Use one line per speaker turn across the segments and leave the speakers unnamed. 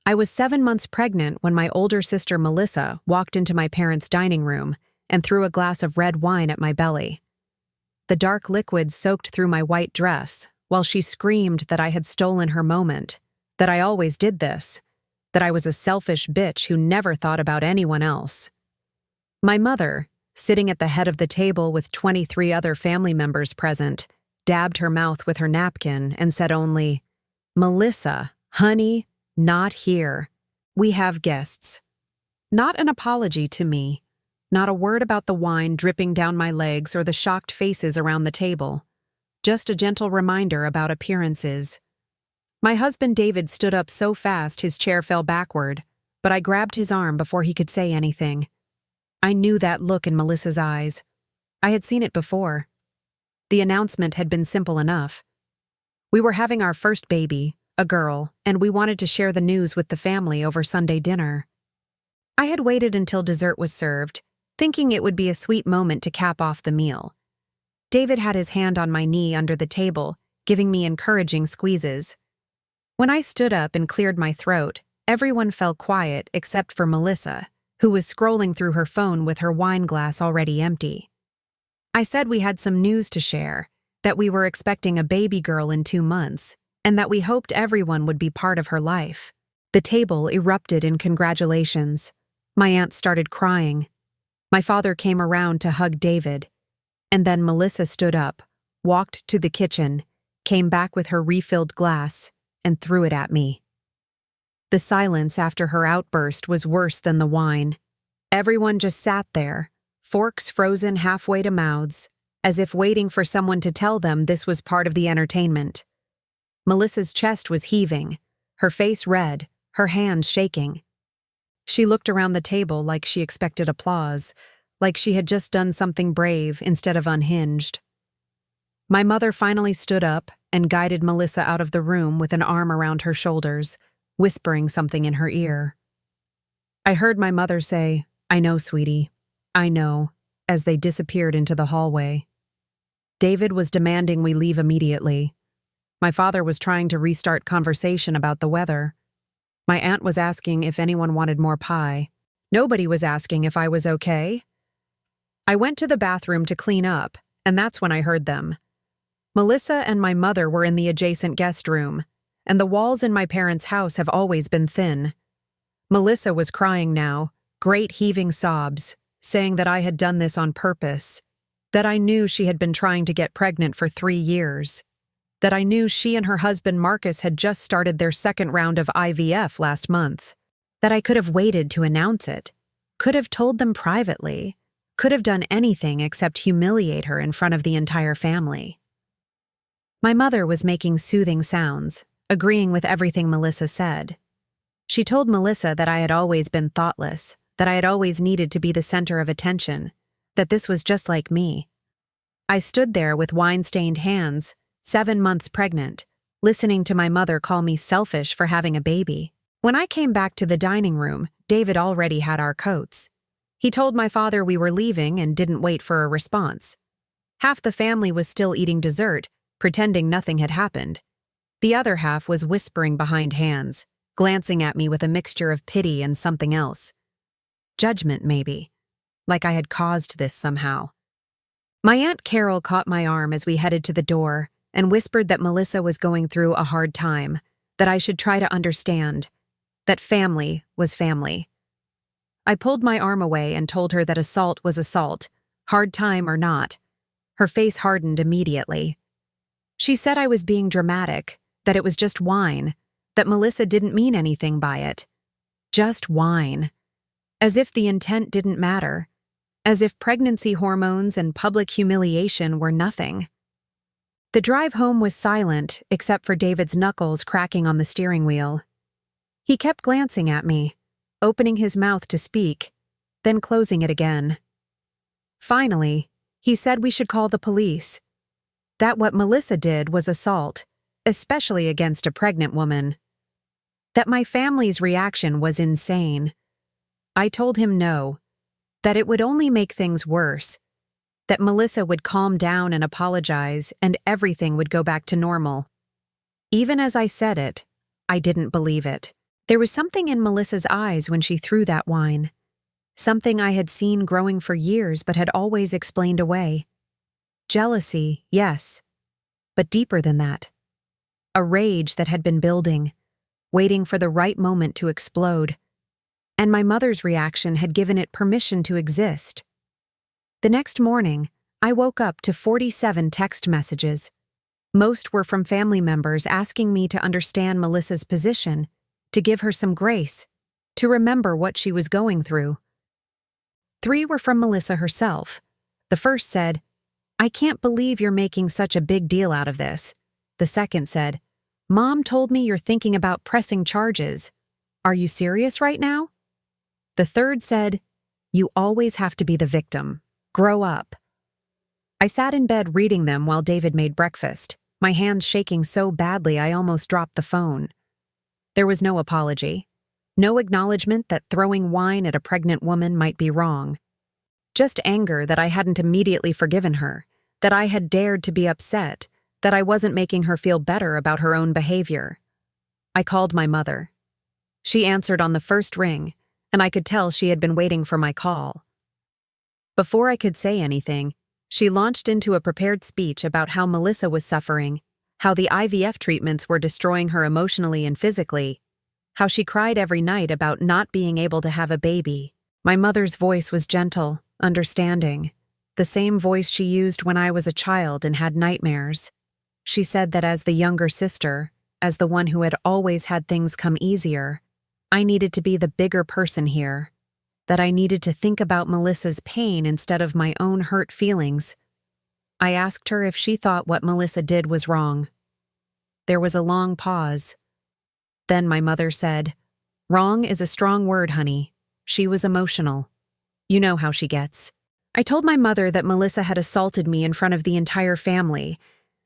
I was 7 months pregnant when my older sister Melissa walked into my parents' dining room and threw a glass of red wine at my belly. The dark liquid soaked through my white dress, while she screamed that I had stolen her moment, that I always did this, that I was a selfish bitch who never thought about anyone else. My mother, sitting at the head of the table with 23 other family members present, dabbed her mouth with her napkin and said only, "Melissa, honey, not here. We have guests." Not an apology to me. Not a word about the wine dripping down my legs or the shocked faces around the table. Just a gentle reminder about appearances. My husband David stood up so fast his chair fell backward, but I grabbed his arm before he could say anything. I knew that look in Melissa's eyes. I had seen it before. The announcement had been simple enough. We were having our first baby, a girl, and we wanted to share the news with the family over Sunday dinner. I had waited until dessert was served, thinking it would be a sweet moment to cap off the meal. David had his hand on my knee under the table, giving me encouraging squeezes. When I stood up and cleared my throat, everyone fell quiet except for Melissa, who was scrolling through her phone with her wine glass already empty. I said we had some news to share, that we were expecting a baby girl in 2 months, and that we hoped everyone would be part of her life. The table erupted in congratulations. My aunt started crying. My father came around to hug David, and then Melissa stood up, walked to the kitchen, came back with her refilled glass, and threw it at me. The silence after her outburst was worse than the wine. Everyone just sat there, forks frozen halfway to mouths, as if waiting for someone to tell them this was part of the entertainment. Melissa's chest was heaving, her face red, her hands shaking. She looked around the table like she expected applause, like she had just done something brave instead of unhinged. My mother finally stood up and guided Melissa out of the room with an arm around her shoulders, whispering something in her ear. I heard my mother say, "I know, sweetie, I know," as they disappeared into the hallway. David was demanding we leave immediately. My father was trying to restart conversation about the weather. My aunt was asking if anyone wanted more pie. Nobody was asking if I was okay. I went to the bathroom to clean up, and that's when I heard them. Melissa and my mother were in the adjacent guest room, and the walls in my parents' house have always been thin. Melissa was crying now, great heaving sobs, saying that I had done this on purpose, that I knew she had been trying to get pregnant for 3 years, that I knew she and her husband Marcus had just started their second round of IVF last month, that I could have waited to announce it, could have told them privately, could have done anything except humiliate her in front of the entire family. My mother was making soothing sounds, agreeing with everything Melissa said. She told Melissa that I had always been thoughtless, that I had always needed to be the center of attention, that this was just like me. I stood there with wine-stained hands, 7 months pregnant, listening to my mother call me selfish for having a baby. When I came back to the dining room, David already had our coats. He told my father we were leaving and didn't wait for a response. Half the family was still eating dessert, pretending nothing had happened. The other half was whispering behind hands, glancing at me with a mixture of pity and something else. Judgment, maybe. Like I had caused this somehow. My Aunt Carol caught my arm as we headed to the door and whispered that Melissa was going through a hard time, that I should try to understand, that family was family. I pulled my arm away and told her that assault was assault, hard time or not. Her face hardened immediately. She said I was being dramatic, that it was just wine, that Melissa didn't mean anything by it. Just wine. As if the intent didn't matter. As if pregnancy hormones and public humiliation were nothing. The drive home was silent except for David's knuckles cracking on the steering wheel. He kept glancing at me, opening his mouth to speak, then closing it again. Finally, he said we should call the police. That what Melissa did was assault, especially against a pregnant woman. That my family's reaction was insane. I told him no, that it would only make things worse, that Melissa would calm down and apologize and everything would go back to normal. Even as I said it, I didn't believe it. There was something in Melissa's eyes when she threw that wine. Something I had seen growing for years but had always explained away. Jealousy, yes, but deeper than that. A rage that had been building, waiting for the right moment to explode. And my mother's reaction had given it permission to exist. The next morning, I woke up to 47 text messages. Most were from family members asking me to understand Melissa's position, to give her some grace, to remember what she was going through. 3 were from Melissa herself. The first said, "I can't believe you're making such a big deal out of this." The second said, "Mom told me you're thinking about pressing charges. Are you serious right now?" The third said, "You always have to be the victim. Grow up." I sat in bed reading them while David made breakfast, my hands shaking so badly I almost dropped the phone. There was no apology, no acknowledgement that throwing wine at a pregnant woman might be wrong. Just anger that I hadn't immediately forgiven her, that I had dared to be upset, that I wasn't making her feel better about her own behavior. I called my mother. She answered on the first ring, and I could tell she had been waiting for my call. Before I could say anything, she launched into a prepared speech about how Melissa was suffering, how the IVF treatments were destroying her emotionally and physically, how she cried every night about not being able to have a baby. My mother's voice was gentle, understanding, the same voice she used when I was a child and had nightmares. She said that as the younger sister, as the one who had always had things come easier, I needed to be the bigger person here, that I needed to think about Melissa's pain instead of my own hurt feelings. I asked her if she thought what Melissa did was wrong. There was a long pause. Then my mother said, "Wrong is a strong word, honey. She was emotional. You know how she gets." I told my mother that Melissa had assaulted me in front of the entire family,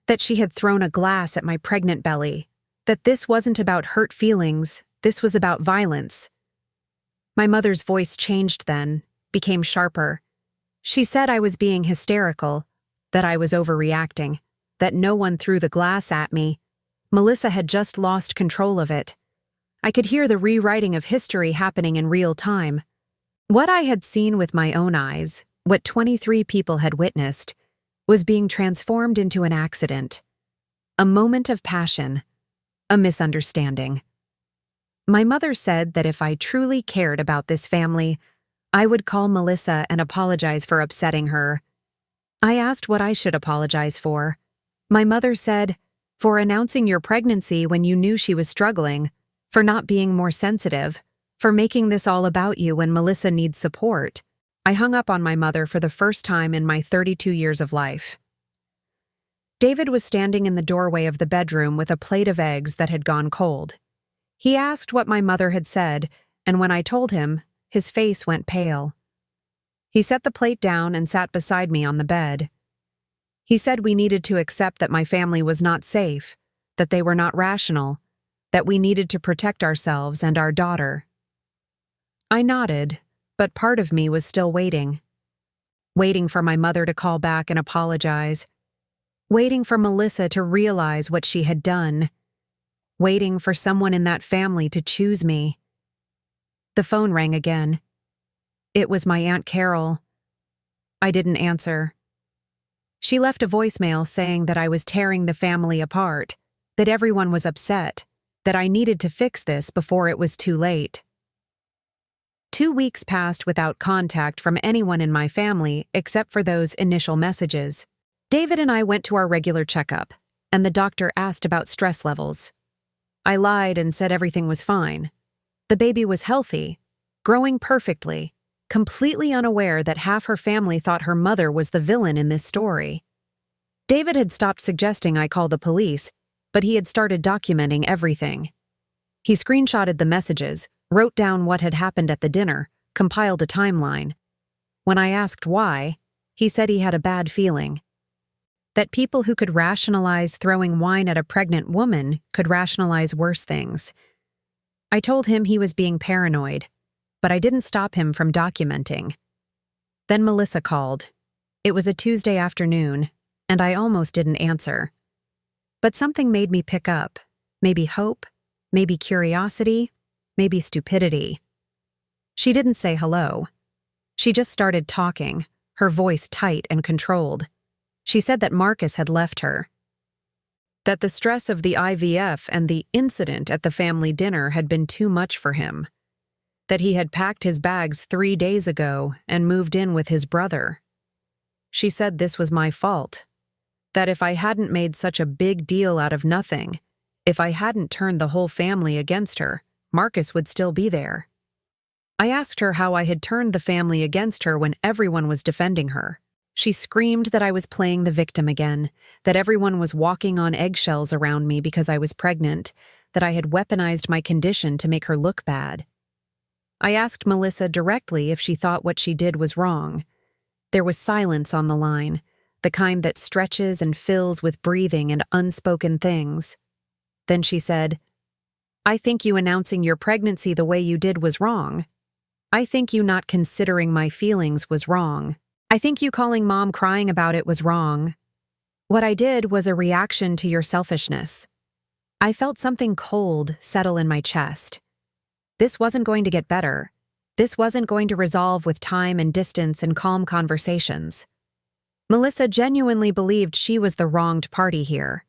that she had thrown a glass at my pregnant belly, that this wasn't about hurt feelings, this was about violence. My mother's voice changed then, became sharper. She said I was being hysterical, that I was overreacting, that no one threw the glass at me. Melissa had just lost control of it. I could hear the rewriting of history happening in real time. What I had seen with my own eyes, what 23 people had witnessed, was being transformed into an accident. A moment of passion. A misunderstanding. My mother said that if I truly cared about this family, I would call Melissa and apologize for upsetting her. I asked what I should apologize for. My mother said, "For announcing your pregnancy when you knew she was struggling, for not being more sensitive, for making this all about you when Melissa needs support." I hung up on my mother for the first time in my 32 years of life. David was standing in the doorway of the bedroom with a plate of eggs that had gone cold. He asked what my mother had said, and when I told him, his face went pale. He set the plate down and sat beside me on the bed. He said we needed to accept that my family was not safe, that they were not rational, that we needed to protect ourselves and our daughter. I nodded, but part of me was still waiting. Waiting for my mother to call back and apologize. Waiting for Melissa to realize what she had done. Waiting for someone in that family to choose me. The phone rang again. It was my Aunt Carol. I didn't answer. She left a voicemail saying that I was tearing the family apart, that everyone was upset, that I needed to fix this before it was too late. 2 weeks passed without contact from anyone in my family except for those initial messages. David and I went to our regular checkup, and the doctor asked about stress levels. I lied and said everything was fine. The baby was healthy, growing perfectly, completely unaware that half her family thought her mother was the villain in this story. David had stopped suggesting I call the police, but he had started documenting everything. He screenshotted the messages, wrote down what had happened at the dinner, compiled a timeline. When I asked why, he said he had a bad feeling. That people who could rationalize throwing wine at a pregnant woman could rationalize worse things. I told him he was being paranoid, but I didn't stop him from documenting. Then Melissa called. It was a Tuesday afternoon, and I almost didn't answer. But something made me pick up. Maybe hope, maybe curiosity, maybe stupidity. She didn't say hello. She just started talking, her voice tight and controlled. She said that Marcus had left her. That the stress of the IVF and the incident at the family dinner had been too much for him. That he had packed his bags 3 days ago and moved in with his brother. She said this was my fault. That if I hadn't made such a big deal out of nothing, if I hadn't turned the whole family against her, Marcus would still be there. I asked her how I had turned the family against her when everyone was defending her. She screamed that I was playing the victim again, that everyone was walking on eggshells around me because I was pregnant, that I had weaponized my condition to make her look bad. I asked Melissa directly if she thought what she did was wrong. There was silence on the line, the kind that stretches and fills with breathing and unspoken things. Then she said, "I think you announcing your pregnancy the way you did was wrong. I think you not considering my feelings was wrong. I think you calling Mom crying about it was wrong. What I did was a reaction to your selfishness." I felt something cold settle in my chest. This wasn't going to get better. This wasn't going to resolve with time and distance and calm conversations. Melissa genuinely believed she was the wronged party here.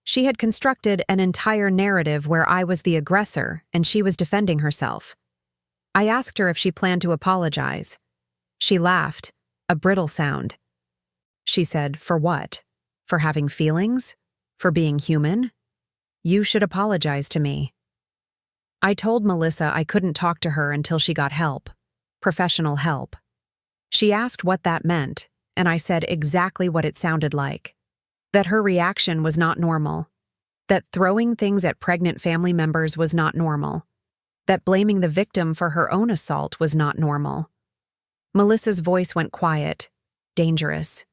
She had constructed an entire narrative where I was the aggressor and she was defending herself. I asked her if she planned to apologize. She laughed, a brittle sound. She said, "For what? For having feelings? For being human? You should apologize to me." I told Melissa I couldn't talk to her until she got help, professional help. She asked what that meant, and I said exactly what it sounded like. That her reaction was not normal. That throwing things at pregnant family members was not normal. That blaming the victim for her own assault was not normal. Melissa's voice went quiet, dangerous.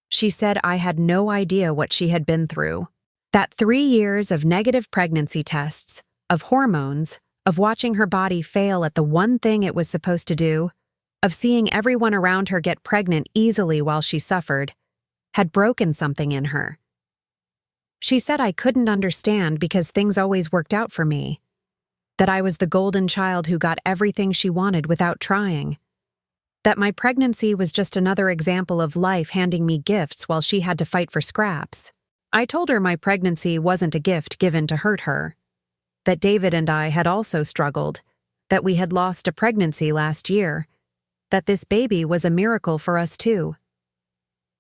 She said I had no idea what she had been through. That 3 years of negative pregnancy tests, of hormones, of watching her body fail at the one thing it was supposed to do, of seeing everyone around her get pregnant easily while she suffered, had broken something in her. She said I couldn't understand because things always worked out for me. That I was the golden child who got everything she wanted without trying. That my pregnancy was just another example of life handing me gifts while she had to fight for scraps. I told her my pregnancy wasn't a gift given to hurt her. That David and I had also struggled. That we had lost a pregnancy last year. That this baby was a miracle for us too.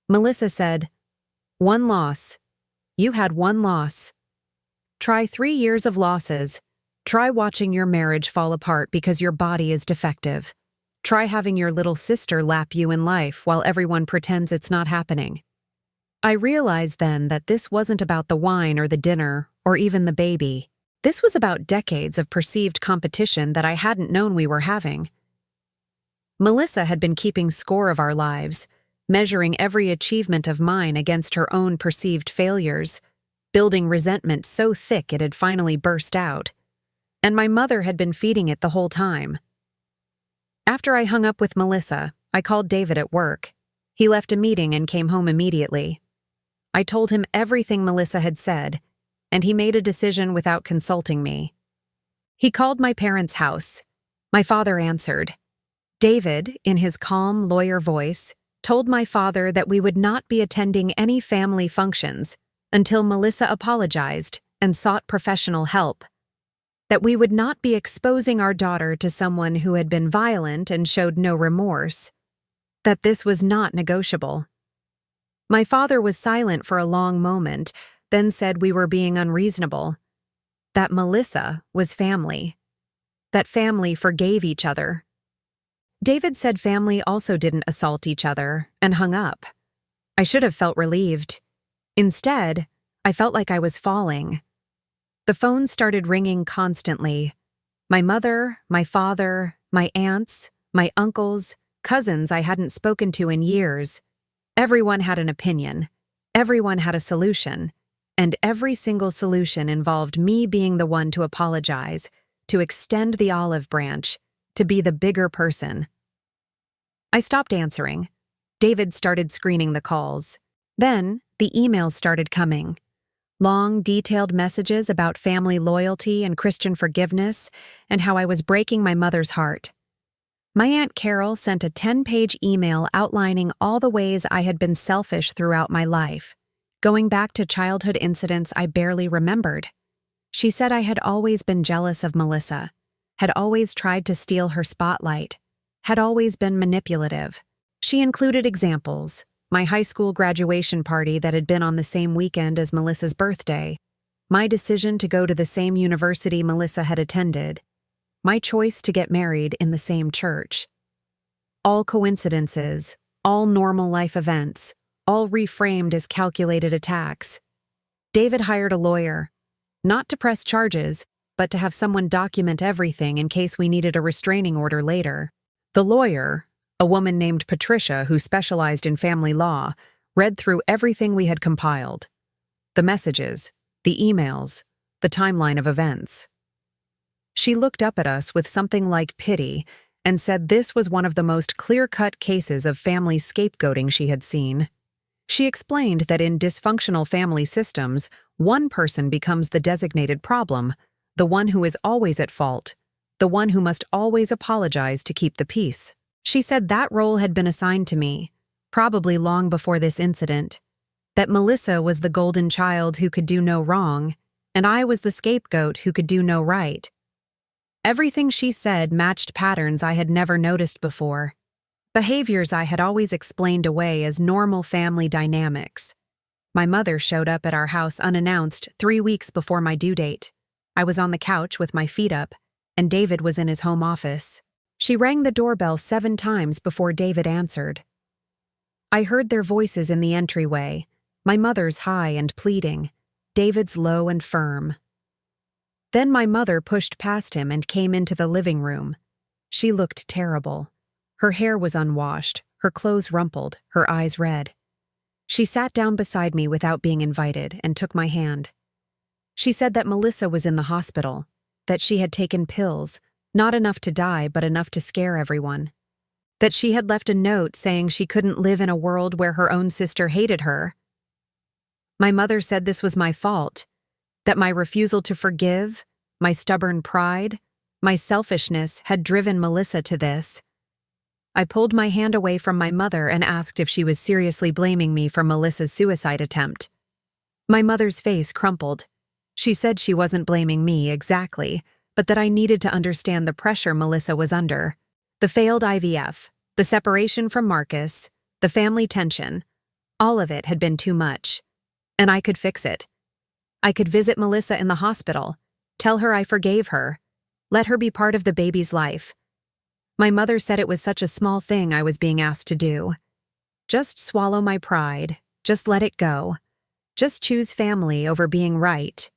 Melissa said, "One loss. You had one loss. Try 3 years of losses. Try watching your marriage fall apart because your body is defective. Try having your little sister lap you in life while everyone pretends it's not happening." I realized then that this wasn't about the wine or the dinner or even the baby. This was about decades of perceived competition that I hadn't known we were having. Melissa had been keeping score of our lives, measuring every achievement of mine against her own perceived failures, building resentment so thick it had finally burst out. And my mother had been feeding it the whole time. After I hung up with Melissa, I called David at work. He left a meeting and came home immediately. I told him everything Melissa had said, and he made a decision without consulting me. He called my parents' house. My father answered. David, in his calm lawyer voice, told my father that we would not be attending any family functions until Melissa apologized and sought professional help. That we would not be exposing our daughter to someone who had been violent and showed no remorse. That this was not negotiable. My father was silent for a long moment, then said we were being unreasonable. That Melissa was family. That family forgave each other. David said family also didn't assault each other and hung up. I should have felt relieved. Instead, I felt like I was falling. The phone started ringing constantly. My mother, my father, my aunts, my uncles, cousins I hadn't spoken to in years. Everyone had an opinion. Everyone had a solution. And every single solution involved me being the one to apologize, to extend the olive branch, to be the bigger person. I stopped answering. David started screening the calls. Then, the emails started coming. Long, detailed messages about family loyalty and Christian forgiveness and how I was breaking my mother's heart. My Aunt Carol sent a 10-page email outlining all the ways I had been selfish throughout my life, going back to childhood incidents I barely remembered. She said I had always been jealous of Melissa, had always tried to steal her spotlight, had always been manipulative. She included examples: my high school graduation party that had been on the same weekend as Melissa's birthday, my decision to go to the same university Melissa had attended, my choice to get married in the same church. All coincidences, all normal life events, all reframed as calculated attacks. David hired a lawyer, not to press charges, but to have someone document everything in case we needed a restraining order later. The lawyer, a woman named Patricia who specialized in family law, read through everything we had compiled. The messages, the emails, the timeline of events. She looked up at us with something like pity and said this was one of the most clear-cut cases of family scapegoating she had seen. She explained that in dysfunctional family systems, one person becomes the designated problem, the one who is always at fault, the one who must always apologize to keep the peace. She said that role had been assigned to me, probably long before this incident, that Melissa was the golden child who could do no wrong, and I was the scapegoat who could do no right. Everything she said matched patterns I had never noticed before, behaviors I had always explained away as normal family dynamics. My mother showed up at our house unannounced 3 weeks before my due date. I was on the couch with my feet up, and David was in his home office. She rang the doorbell 7 times before David answered. I heard their voices in the entryway, my mother's high and pleading, David's low and firm. Then my mother pushed past him and came into the living room. She looked terrible. Her hair was unwashed, her clothes rumpled, her eyes red. She sat down beside me without being invited and took my hand. She said that Melissa was in the hospital, that she had taken pills, not enough to die but enough to scare everyone, that she had left a note saying she couldn't live in a world where her own sister hated her. My mother said this was my fault, that my refusal to forgive, my stubborn pride, my selfishness had driven Melissa to this. I pulled my hand away from my mother and asked if she was seriously blaming me for Melissa's suicide attempt. My mother's face crumpled. She said she wasn't blaming me exactly, but that I needed to understand the pressure Melissa was under. The failed IVF, the separation from Marcus, the family tension, all of it had been too much. And I could fix it. I could visit Melissa in the hospital, tell her I forgave her, let her be part of the baby's life. My mother said it was such a small thing I was being asked to do. Just swallow my pride, just let it go, just choose family over being right.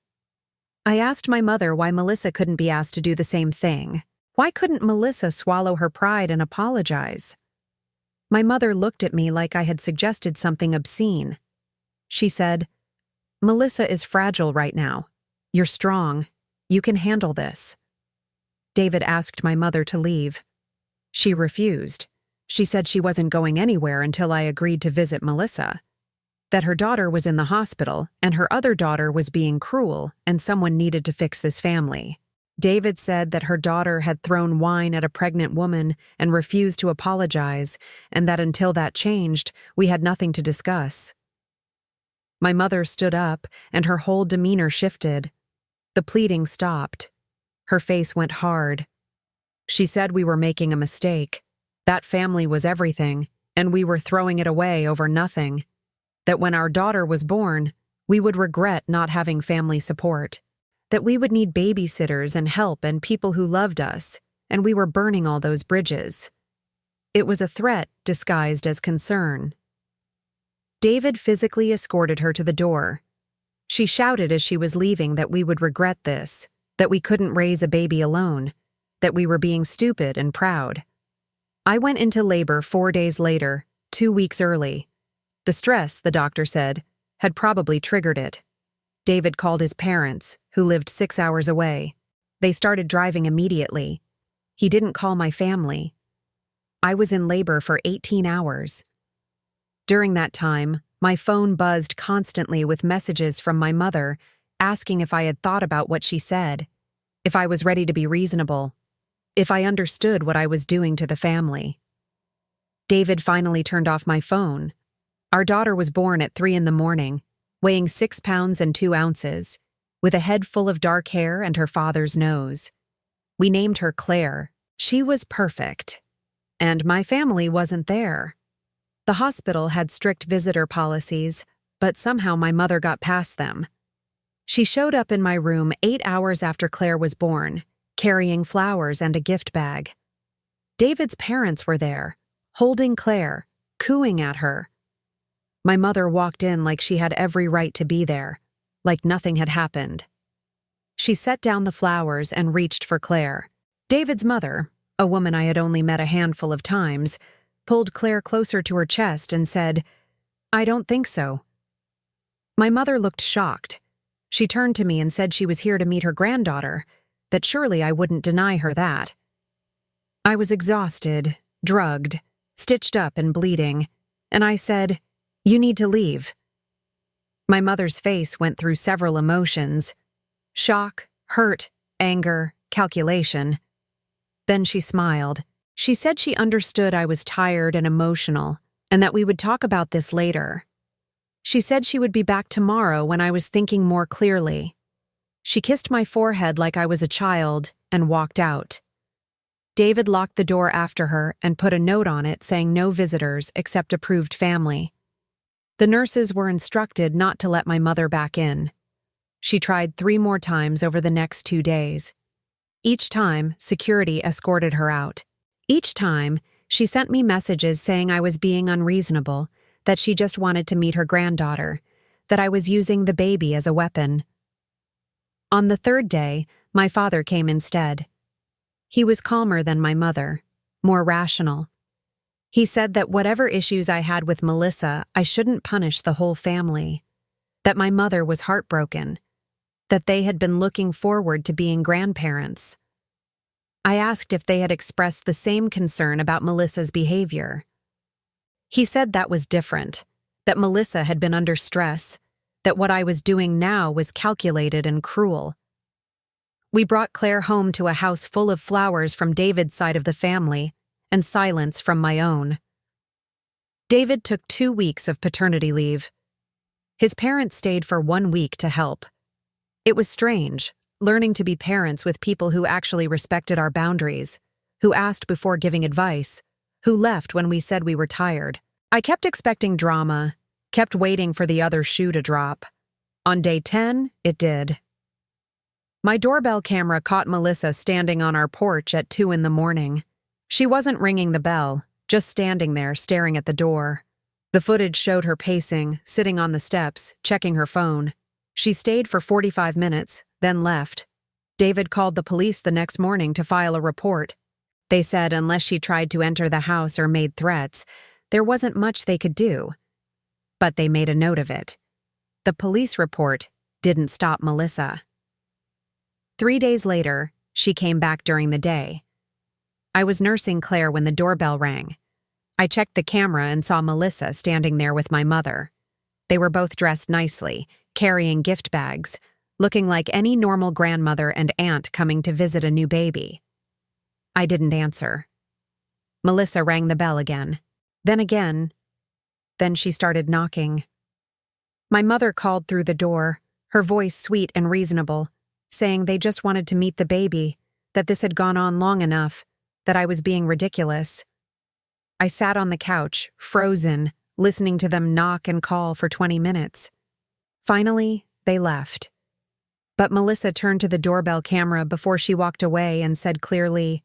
I asked my mother why Melissa couldn't be asked to do the same thing. Why couldn't Melissa swallow her pride and apologize? My mother looked at me like I had suggested something obscene. She said, "Melissa is fragile right now. You're strong. You can handle this." David asked my mother to leave. She refused. She said she wasn't going anywhere until I agreed to visit Melissa, that her daughter was in the hospital and her other daughter was being cruel and someone needed to fix this family. David said that her daughter had thrown wine at a pregnant woman and refused to apologize, and that until that changed, we had nothing to discuss. My mother stood up, and her whole demeanor shifted. The pleading stopped. Her face went hard. She said we were making a mistake. That family was everything, and we were throwing it away over nothing. That when our daughter was born, we would regret not having family support. That we would need babysitters and help and people who loved us, and we were burning all those bridges. It was a threat disguised as concern. David physically escorted her to the door. She shouted as she was leaving that we would regret this, that we couldn't raise a baby alone, that we were being stupid and proud. I went into labor 4 days later, 2 weeks early. The stress, the doctor said, had probably triggered it. David called his parents, who lived 6 hours away. They started driving immediately. He didn't call my family. I was in labor for 18 hours. During that time, My phone buzzed constantly with messages from my mother, asking if I had thought about what she said, if I was ready to be reasonable, if I understood what I was doing to the family. David finally turned off my phone. Our daughter was born at 3 a.m, weighing 6 pounds and 2 ounces, with a head full of dark hair and her father's nose. We named her Claire. She was perfect. And my family wasn't there. The hospital had strict visitor policies, but somehow my mother got past them. She showed up in my room 8 hours after Claire was born, carrying flowers and a gift bag. David's parents were there, holding Claire, cooing at her. My mother walked in like she had every right to be there, like nothing had happened. She set down the flowers and reached for Claire. David's mother, a woman I had only met a handful of times, pulled Claire closer to her chest and said, "I don't think so." My mother looked shocked. She turned to me and said she was here to meet her granddaughter, that surely I wouldn't deny her that. I was exhausted, drugged, stitched up and bleeding, and I said, "You need to leave." My mother's face went through several emotions: shock, hurt, anger, calculation. Then she smiled. She said she understood I was tired and emotional, and that we would talk about this later. She said she would be back tomorrow when I was thinking more clearly. She kissed my forehead like I was a child and walked out. David locked the door after her and put a note on it saying no visitors except approved family. The nurses were instructed not to let my mother back in. She tried 3 more times over the next 2 days. Each time, security escorted her out. Each time, she sent me messages saying I was being unreasonable, that she just wanted to meet her granddaughter, that I was using the baby as a weapon. On the 3rd day, my father came instead. He was calmer than my mother, more rational. He said that whatever issues I had with Melissa, I shouldn't punish the whole family, that my mother was heartbroken, that they had been looking forward to being grandparents. I asked if they had expressed the same concern about Melissa's behavior. He said that was different, that Melissa had been under stress, that what I was doing now was calculated and cruel. We brought Claire home to a house full of flowers from David's side of the family and silence from my own. David took 2 weeks of paternity leave. His parents stayed for 1 week to help. It was strange, learning to be parents with people who actually respected our boundaries, who asked before giving advice, who left when we said we were tired. I kept expecting drama, kept waiting for the other shoe to drop. On day 10, it did. My doorbell camera caught Melissa standing on our porch at 2 a.m. She wasn't ringing the bell, just standing there staring at the door. The footage showed her pacing, sitting on the steps, checking her phone. She stayed for 45 minutes, then left. David called the police the next morning to file a report. They said unless she tried to enter the house or made threats, there wasn't much they could do. But they made a note of it. The police report didn't stop Melissa. 3 days later, she came back during the day. I was nursing Claire when the doorbell rang. I checked the camera and saw Melissa standing there with my mother. They were both dressed nicely, carrying gift bags, looking like any normal grandmother and aunt coming to visit a new baby. I didn't answer. Melissa rang the bell again. Then again. Then she started knocking. My mother called through the door, her voice sweet and reasonable, saying they just wanted to meet the baby, that this had gone on long enough, that I was being ridiculous. I sat on the couch, frozen, listening to them knock and call for 20 minutes. Finally, they left. But Melissa turned to the doorbell camera before she walked away and said clearly,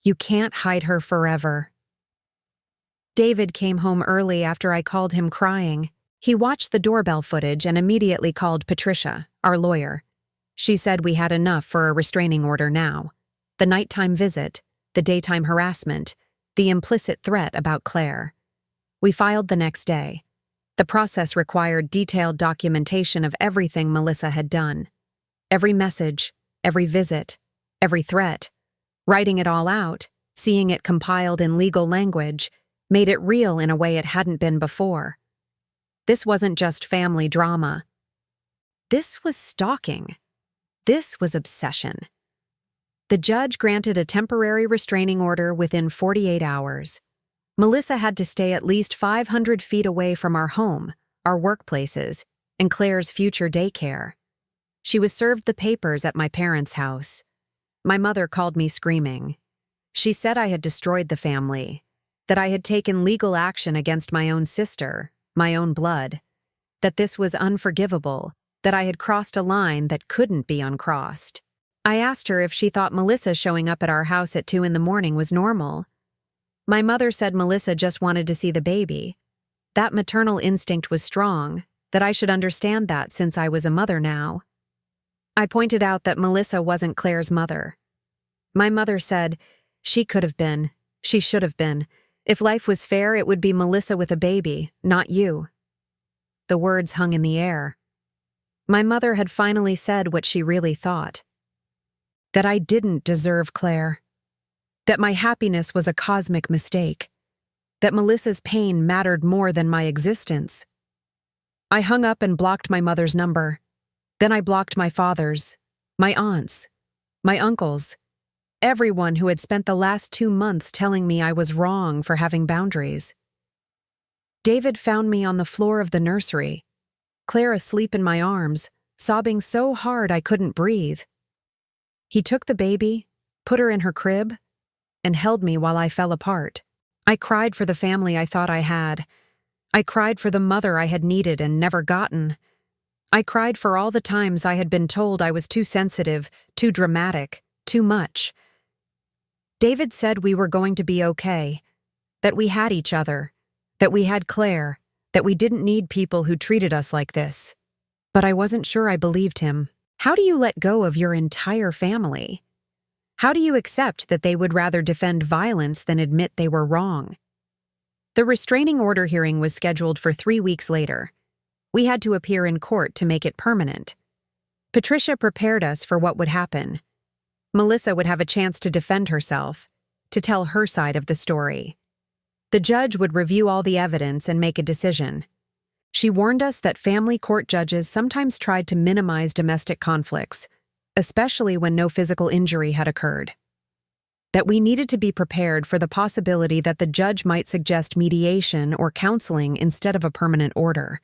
"You can't hide her forever." David came home early after I called him crying. He watched the doorbell footage and immediately called Patricia, our lawyer. She said we had enough for a restraining order now. The nighttime visit, the daytime harassment, the implicit threat about Claire. We filed the next day. The process required detailed documentation of everything Melissa had done. Every message, every visit, every threat. Writing it all out, seeing it compiled in legal language, made it real in a way it hadn't been before. This wasn't just family drama. This was stalking. This was obsession. The judge granted a temporary restraining order within 48 hours. Melissa had to stay at least 500 feet away from our home, our workplaces, and Claire's future daycare. She was served the papers at my parents' house. My mother called me screaming. She said I had destroyed the family, that I had taken legal action against my own sister, my own blood, that this was unforgivable, that I had crossed a line that couldn't be uncrossed. I asked her if she thought Melissa showing up at our house at 2 a.m. was normal. My mother said Melissa just wanted to see the baby. That maternal instinct was strong, that I should understand that since I was a mother now. I pointed out that Melissa wasn't Claire's mother. My mother said, she could have been, she should have been. If life was fair, it would be Melissa with a baby, not you. The words hung in the air. My mother had finally said what she really thought. That I didn't deserve Claire. That my happiness was a cosmic mistake. That Melissa's pain mattered more than my existence. I hung up and blocked my mother's number. Then I blocked my father's, my aunt's, my uncle's, everyone who had spent the last 2 months telling me I was wrong for having boundaries. David found me on the floor of the nursery, Claire asleep in my arms, sobbing so hard I couldn't breathe. He took the baby, put her in her crib, and held me while I fell apart. I cried for the family I thought I had. I cried for the mother I had needed and never gotten. I cried for all the times I had been told I was too sensitive, too dramatic, too much. David said we were going to be okay, that we had each other, that we had Claire, that we didn't need people who treated us like this. But I wasn't sure I believed him. How do you let go of your entire family? How do you accept that they would rather defend violence than admit they were wrong? The restraining order hearing was scheduled for 3 weeks later. We had to appear in court to make it permanent. Patricia prepared us for what would happen. Melissa would have a chance to defend herself, to tell her side of the story. The judge would review all the evidence and make a decision. She warned us that family court judges sometimes tried to minimize domestic conflicts, especially when no physical injury had occurred. That we needed to be prepared for the possibility that the judge might suggest mediation or counseling instead of a permanent order.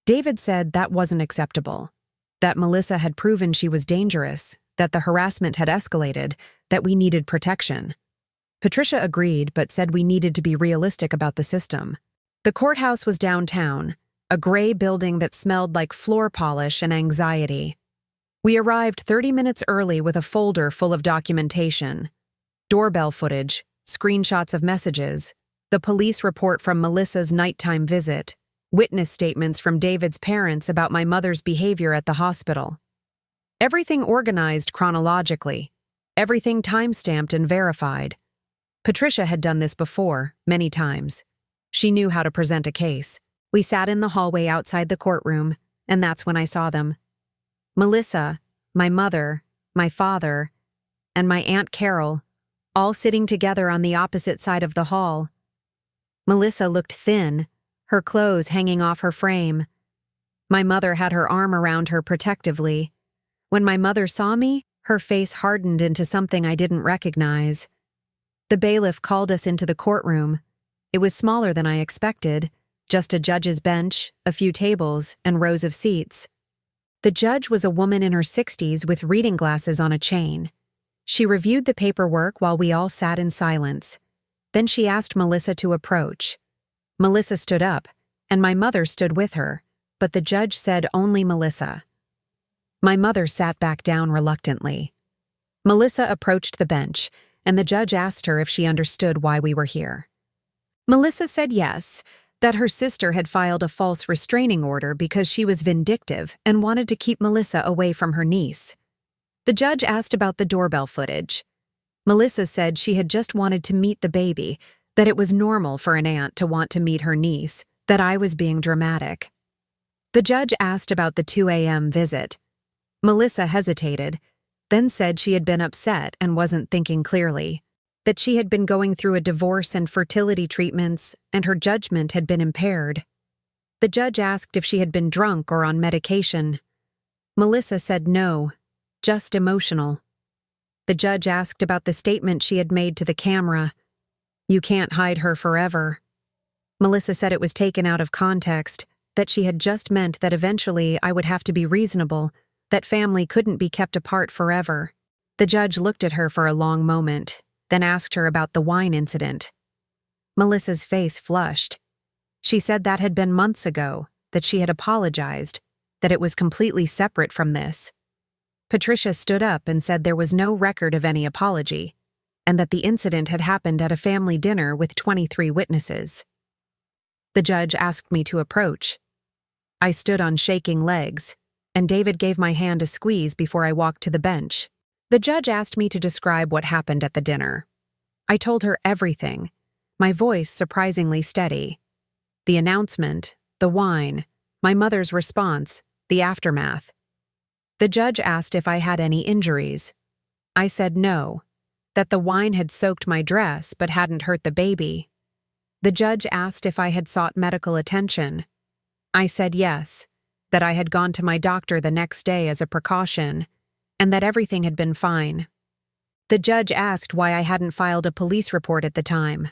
David said that wasn't acceptable, that Melissa had proven she was dangerous, that the harassment had escalated, that we needed protection. Patricia agreed but said we needed to be realistic about the system. The courthouse was downtown, a gray building that smelled like floor polish and anxiety. We arrived 30 minutes early with a folder full of documentation, doorbell footage, screenshots of messages, the police report from Melissa's nighttime visit, witness statements from David's parents about my mother's behavior at the hospital. Everything organized chronologically, everything time-stamped and verified. Patricia had done this before, many times. She knew how to present a case. We sat in the hallway outside the courtroom, and that's when I saw them. Melissa, my mother, my father, and my Aunt Carol, all sitting together on the opposite side of the hall. Melissa looked thin, her clothes hanging off her frame. My mother had her arm around her protectively. When my mother saw me, her face hardened into something I didn't recognize. The bailiff called us into the courtroom. It was smaller than I expected, just a judge's bench, a few tables, and rows of seats. The judge was a woman in her 60s with reading glasses on a chain. She reviewed the paperwork while we all sat in silence. Then she asked Melissa to approach. Melissa stood up, and my mother stood with her, but the judge said only Melissa. My mother sat back down reluctantly. Melissa approached the bench, and the judge asked her if she understood why we were here. Melissa said yes, that her sister had filed a false restraining order because she was vindictive and wanted to keep Melissa away from her niece. The judge asked about the doorbell footage. Melissa said she had just wanted to meet the baby, that it was normal for an aunt to want to meet her niece, that I was being dramatic. The judge asked about the 2 a.m. visit. Melissa hesitated, then said she had been upset and wasn't thinking clearly, that she had been going through a divorce and fertility treatments, and her judgment had been impaired. The judge asked if she had been drunk or on medication. Melissa said no, just emotional. The judge asked about the statement she had made to the camera. "You can't hide her forever." Melissa said it was taken out of context, that she had just meant that eventually I would have to be reasonable, that family couldn't be kept apart forever. The judge looked at her for a long moment, then asked her about the wine incident. Melissa's face flushed. She said that had been months ago, that she had apologized, that it was completely separate from this. Patricia stood up and said there was no record of any apology, and that the incident had happened at a family dinner with 23 witnesses. The judge asked me to approach. I stood on shaking legs, and David gave my hand a squeeze before I walked to the bench. The judge asked me to describe what happened at the dinner. I told her everything, my voice surprisingly steady. The announcement, the wine, my mother's response, the aftermath. The judge asked if I had any injuries. I said no, that the wine had soaked my dress but hadn't hurt the baby. The judge asked if I had sought medical attention. I said yes, that I had gone to my doctor the next day as a precaution, and that everything had been fine. The judge asked why I hadn't filed a police report at the time.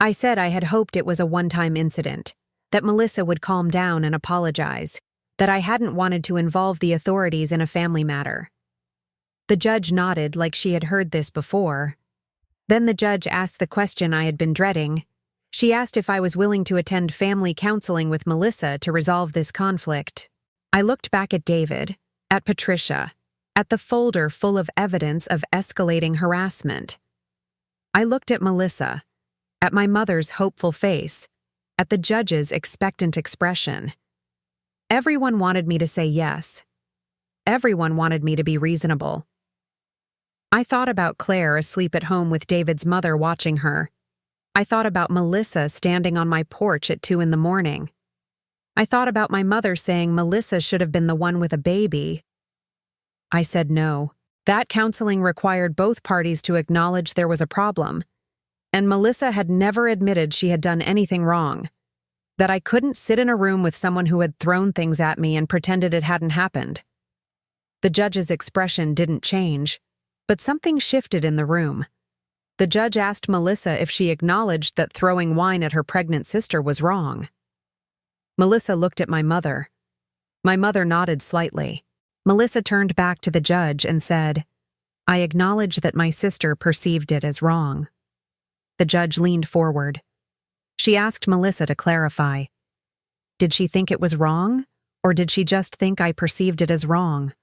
I said I had hoped it was a one-time incident, that Melissa would calm down and apologize, that I hadn't wanted to involve the authorities in a family matter. The judge nodded like she had heard this before. Then the judge asked the question I had been dreading. She asked if I was willing to attend family counseling with Melissa to resolve this conflict. I looked back at David, at Patricia, at the folder full of evidence of escalating harassment. I looked at Melissa, at my mother's hopeful face, at the judge's expectant expression. Everyone wanted me to say yes. Everyone wanted me to be reasonable. I thought about Claire asleep at home with David's mother watching her. I thought about Melissa standing on my porch at 2 a.m. I thought about my mother saying Melissa should have been the one with a baby. I said no. That counseling required both parties to acknowledge there was a problem, and Melissa had never admitted she had done anything wrong, that I couldn't sit in a room with someone who had thrown things at me and pretended it hadn't happened. The judge's expression didn't change, but something shifted in the room. The judge asked Melissa if she acknowledged that throwing wine at her pregnant sister was wrong. Melissa looked at my mother. My mother nodded slightly. Melissa turned back to the judge and said, "I acknowledge that my sister perceived it as wrong." The judge leaned forward. She asked Melissa to clarify. Did she think it was wrong, or did she just think I perceived it as wrong?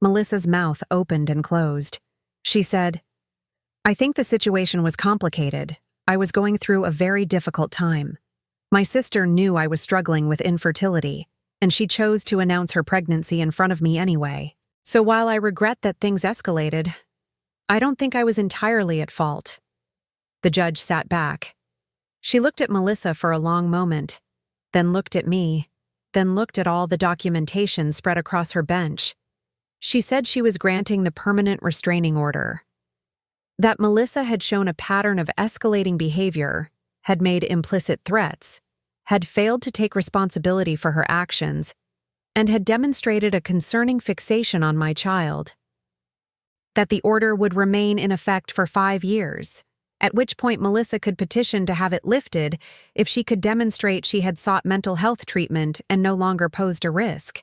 Melissa's mouth opened and closed. She said, "I think the situation was complicated. I was going through a very difficult time. My sister knew I was struggling with infertility, and she chose to announce her pregnancy in front of me anyway. So while I regret that things escalated, I don't think I was entirely at fault." The judge sat back. She looked at Melissa for a long moment, then looked at me, then looked at all the documentation spread across her bench. She said she was granting the permanent restraining order. That Melissa had shown a pattern of escalating behavior, had made implicit threats, had failed to take responsibility for her actions, and had demonstrated a concerning fixation on my child. That the order would remain in effect for 5 years, at which point Melissa could petition to have it lifted if she could demonstrate she had sought mental health treatment and no longer posed a risk.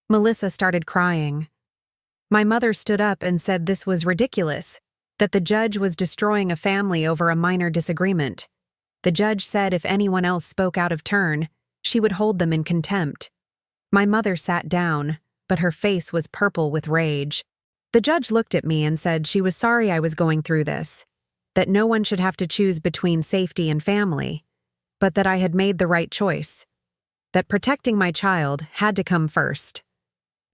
Melissa started crying. My mother stood up and said this was ridiculous, that the judge was destroying a family over a minor disagreement. The judge said if anyone else spoke out of turn, she would hold them in contempt. My mother sat down, but her face was purple with rage. The judge looked at me and said she was sorry I was going through this, that no one should have to choose between safety and family, but that I had made the right choice, that protecting my child had to come first.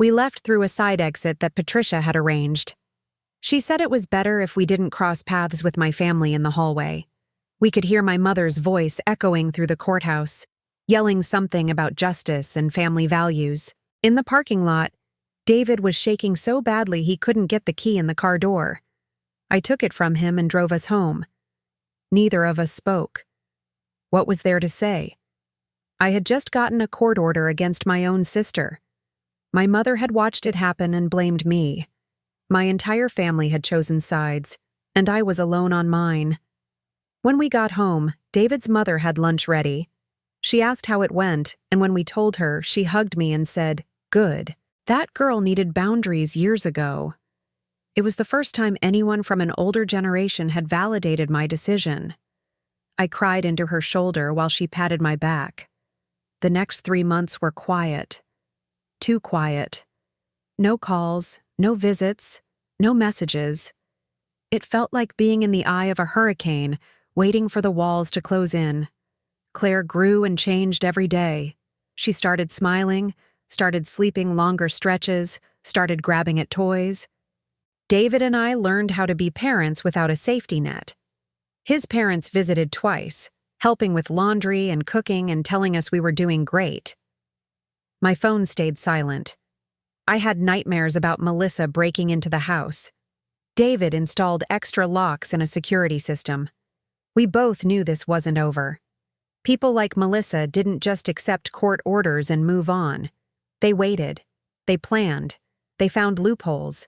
We left through a side exit that Patricia had arranged. She said it was better if we didn't cross paths with my family in the hallway. We could hear my mother's voice echoing through the courthouse, yelling something about justice and family values. In the parking lot, David was shaking so badly he couldn't get the key in the car door. I took it from him and drove us home. Neither of us spoke. What was there to say? I had just gotten a court order against my own sister. My mother had watched it happen and blamed me. My entire family had chosen sides, and I was alone on mine. When we got home, David's mother had lunch ready. She asked how it went, and when we told her, she hugged me and said, "Good. That girl needed boundaries years ago." It was the first time anyone from an older generation had validated my decision. I cried into her shoulder while she patted my back. The next 3 months were quiet. Too quiet. No calls, no visits, no messages. It felt like being in the eye of a hurricane, waiting for the walls to close in. Claire grew and changed every day. She started smiling, started sleeping longer stretches, started grabbing at toys. David and I learned how to be parents without a safety net. His parents visited twice, helping with laundry and cooking and telling us we were doing great. My phone stayed silent. I had nightmares about Melissa breaking into the house. David installed extra locks and a security system. We both knew this wasn't over. People like Melissa didn't just accept court orders and move on. They waited. They planned. They found loopholes.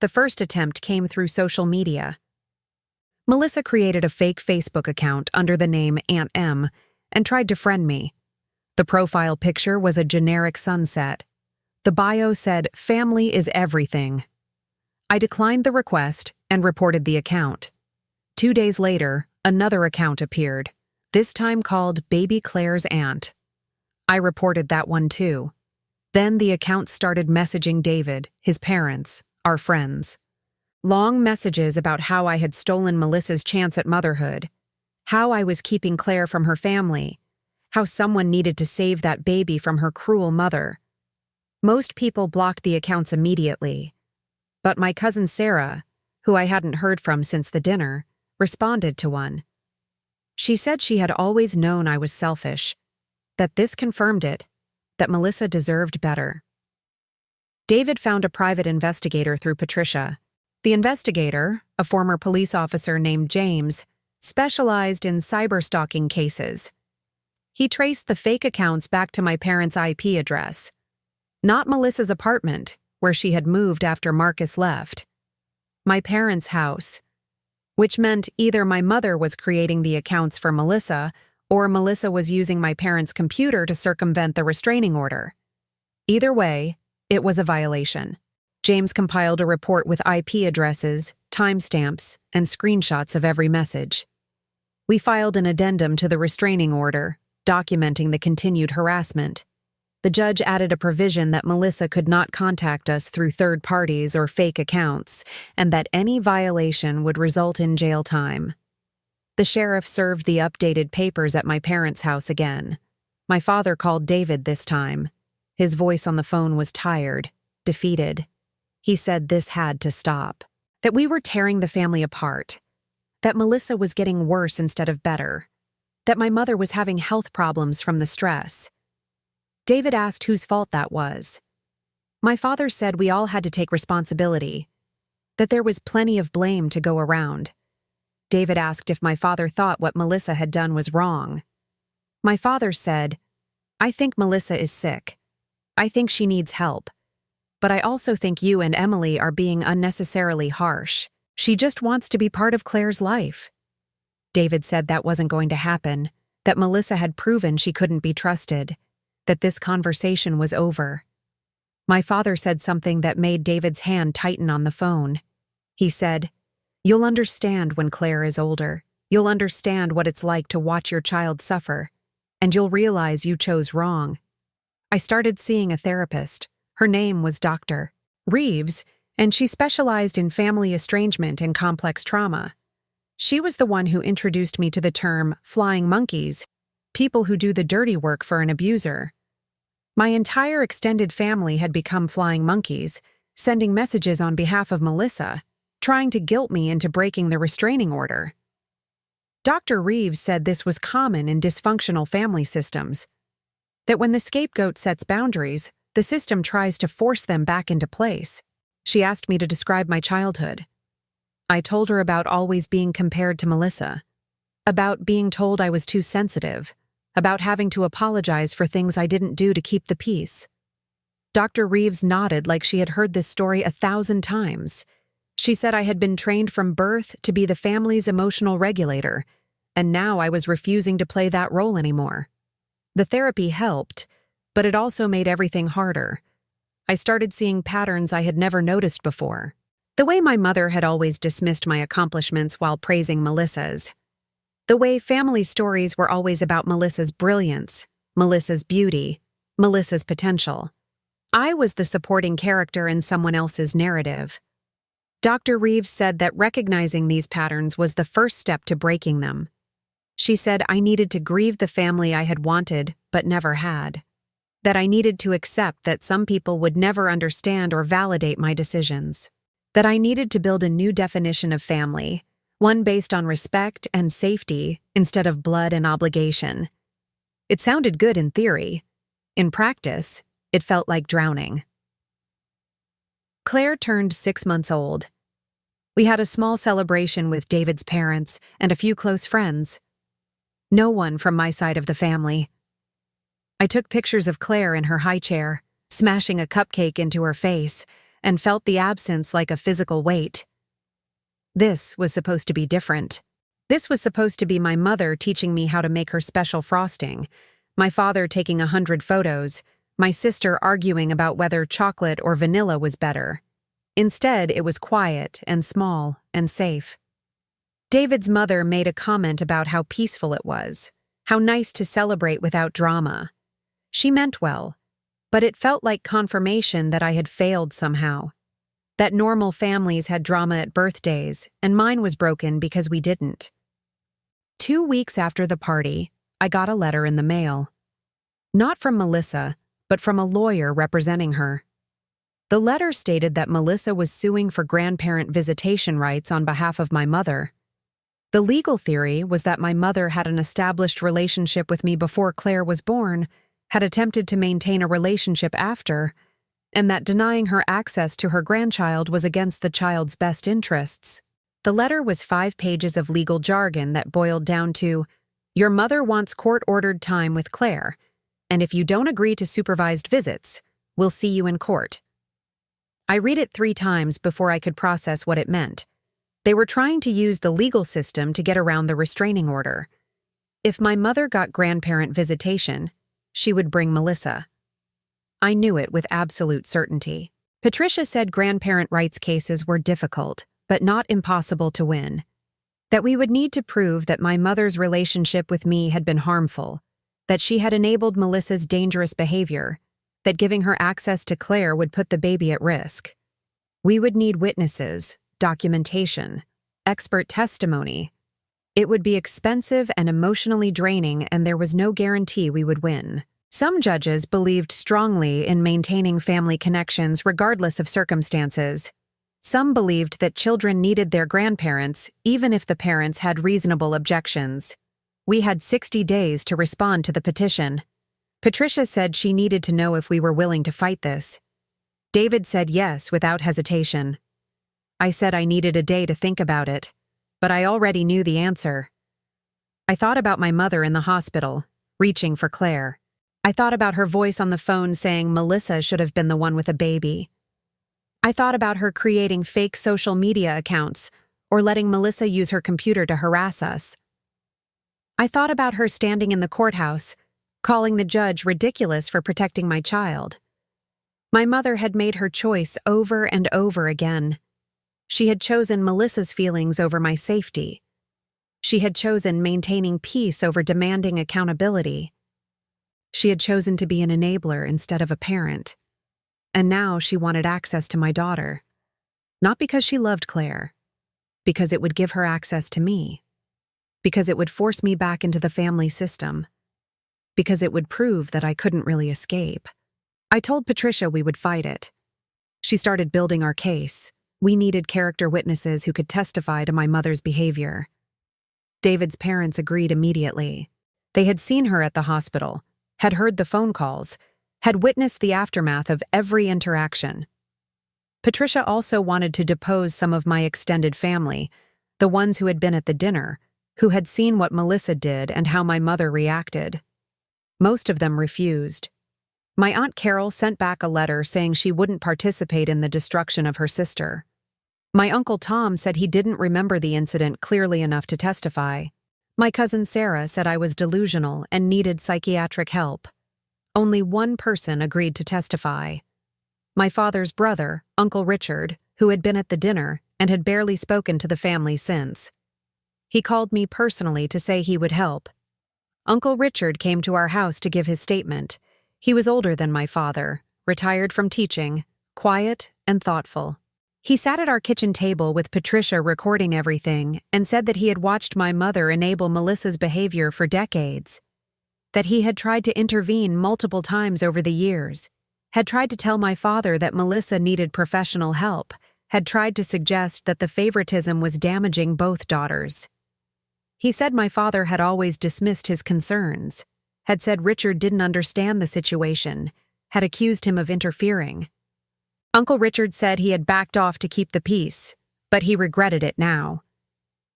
The first attempt came through social media. Melissa created a fake Facebook account under the name Aunt M and tried to friend me. The profile picture was a generic sunset. The bio said, "Family is everything." I declined the request and reported the account. 2 days later, another account appeared, this time called Baby Claire's Aunt. I reported that one too. Then the account started messaging David, his parents, our friends. Long messages about how I had stolen Melissa's chance at motherhood, how I was keeping Claire from her family, how someone needed to save that baby from her cruel mother. Most people blocked the accounts immediately, but my cousin Sarah, who I hadn't heard from since the dinner, responded to one. She said she had always known I was selfish, that this confirmed it, that Melissa deserved better. David found a private investigator through Patricia. The investigator, a former police officer named James, specialized in cyberstalking cases. He traced the fake accounts back to my parents' IP address. Not Melissa's apartment, where she had moved after Marcus left. My parents' house, which meant either my mother was creating the accounts for Melissa or Melissa was using my parents' computer to circumvent the restraining order. Either way, it was a violation. James compiled a report with IP addresses, timestamps, and screenshots of every message. We filed an addendum to the restraining order, documenting the continued harassment. The judge added a provision that Melissa could not contact us through third parties or fake accounts, and that any violation would result in jail time. The sheriff served the updated papers at my parents' house again. My father called David this time. His voice on the phone was tired, defeated. He said this had to stop, that we were tearing the family apart, that Melissa was getting worse instead of better, that my mother was having health problems from the stress. David asked whose fault that was. My father said we all had to take responsibility, that there was plenty of blame to go around. David asked if my father thought what Melissa had done was wrong. My father said, "I think Melissa is sick. I think she needs help. But I also think you and Emily are being unnecessarily harsh. She just wants to be part of Claire's life." David said that wasn't going to happen, that Melissa had proven she couldn't be trusted, that this conversation was over. My father said something that made David's hand tighten on the phone. He said, "You'll understand when Claire is older. You'll understand what it's like to watch your child suffer, and you'll realize you chose wrong." I started seeing a therapist. Her name was Dr. Reeves, and she specialized in family estrangement and complex trauma. She was the one who introduced me to the term flying monkeys, people who do the dirty work for an abuser. My entire extended family had become flying monkeys, sending messages on behalf of Melissa, trying to guilt me into breaking the restraining order. Dr. Reeves said this was common in dysfunctional family systems, that when the scapegoat sets boundaries, the system tries to force them back into place. She asked me to describe my childhood. I told her about always being compared to Melissa, about being told I was too sensitive, about having to apologize for things I didn't do to keep the peace. Dr. Reeves nodded like she had heard this story 1,000 times. She said I had been trained from birth to be the family's emotional regulator, and now I was refusing to play that role anymore. The therapy helped, but it also made everything harder. I started seeing patterns I had never noticed before. The way my mother had always dismissed my accomplishments while praising Melissa's. The way family stories were always about Melissa's brilliance, Melissa's beauty, Melissa's potential. I was the supporting character in someone else's narrative. Dr. Reeves said that recognizing these patterns was the first step to breaking them. She said I needed to grieve the family I had wanted but never had. That I needed to accept that some people would never understand or validate my decisions. That I needed to build a new definition of family, one based on respect and safety instead of blood and obligation. It sounded good in theory. In practice, it felt like drowning. Claire turned 6 months old. We had a small celebration with David's parents and a few close friends. No one from my side of the family. I took pictures of Claire in her high chair, smashing a cupcake into her face, and felt the absence like a physical weight. This was supposed to be different. This was supposed to be my mother teaching me how to make her special frosting, my father taking 100 photos, my sister arguing about whether chocolate or vanilla was better. Instead, it was quiet and small and safe. David's mother made a comment about how peaceful it was, how nice to celebrate without drama. She meant well, but it felt like confirmation that I had failed somehow. That normal families had drama at birthdays, and mine was broken because we didn't. 2 weeks after the party, I got a letter in the mail. Not from Melissa, but from a lawyer representing her. The letter stated that Melissa was suing for grandparent visitation rights on behalf of my mother. The legal theory was that my mother had an established relationship with me before Claire was born, had attempted to maintain a relationship after, and that denying her access to her grandchild was against the child's best interests. The letter was 5 pages of legal jargon that boiled down to, "Your mother wants court-ordered time with Claire, and if you don't agree to supervised visits, we'll see you in court." I read it 3 times before I could process what it meant. They were trying to use the legal system to get around the restraining order. If my mother got grandparent visitation, she would bring Melissa. I knew it with absolute certainty. Patricia said grandparent rights cases were difficult, but not impossible to win. That we would need to prove that my mother's relationship with me had been harmful, that she had enabled Melissa's dangerous behavior, that giving her access to Claire would put the baby at risk. We would need witnesses, documentation, expert testimony. It would be expensive and emotionally draining, and there was no guarantee we would win. Some judges believed strongly in maintaining family connections regardless of circumstances. Some believed that children needed their grandparents, even if the parents had reasonable objections. We had 60 days to respond to the petition. Patricia said she needed to know if we were willing to fight this. David said yes without hesitation. I said I needed a day to think about it, but I already knew the answer. I thought about my mother in the hospital, reaching for Claire. I thought about her voice on the phone saying Melissa should have been the one with a baby. I thought about her creating fake social media accounts or letting Melissa use her computer to harass us. I thought about her standing in the courthouse, calling the judge ridiculous for protecting my child. My mother had made her choice over and over again. She had chosen Melissa's feelings over my safety. She had chosen maintaining peace over demanding accountability. She had chosen to be an enabler instead of a parent. And now she wanted access to my daughter. Not because she loved Claire, because it would give her access to me. Because it would force me back into the family system. Because it would prove that I couldn't really escape. I told Patricia we would fight it. She started building our case. We needed character witnesses who could testify to my mother's behavior. David's parents agreed immediately. They had seen her at the hospital, had heard the phone calls, had witnessed the aftermath of every interaction. Patricia also wanted to depose some of my extended family, the ones who had been at the dinner, who had seen what Melissa did and how my mother reacted. Most of them refused. My Aunt Carol sent back a letter saying she wouldn't participate in the destruction of her sister. My Uncle Tom said he didn't remember the incident clearly enough to testify. My cousin Sarah said I was delusional and needed psychiatric help. Only one person agreed to testify. My father's brother, Uncle Richard, who had been at the dinner and had barely spoken to the family since. He called me personally to say he would help. Uncle Richard came to our house to give his statement. He was older than my father, retired from teaching, quiet and thoughtful. He sat at our kitchen table with Patricia recording everything and said that he had watched my mother enable Melissa's behavior for decades, that he had tried to intervene multiple times over the years, had tried to tell my father that Melissa needed professional help, had tried to suggest that the favoritism was damaging both daughters. He said my father had always dismissed his concerns, had said Richard didn't understand the situation, had accused him of interfering. Uncle Richard said he had backed off to keep the peace, but he regretted it now.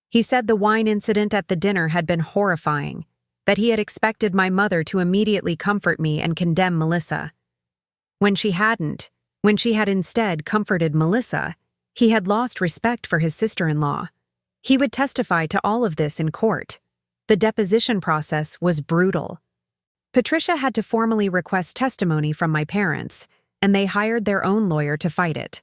He said the wine incident at the dinner had been horrifying, that he had expected my mother to immediately comfort me and condemn Melissa. When she hadn't, when she had instead comforted Melissa, he had lost respect for his sister-in-law. He would testify to all of this in court. The deposition process was brutal. Patricia had to formally request testimony from my parents, and they hired their own lawyer to fight it.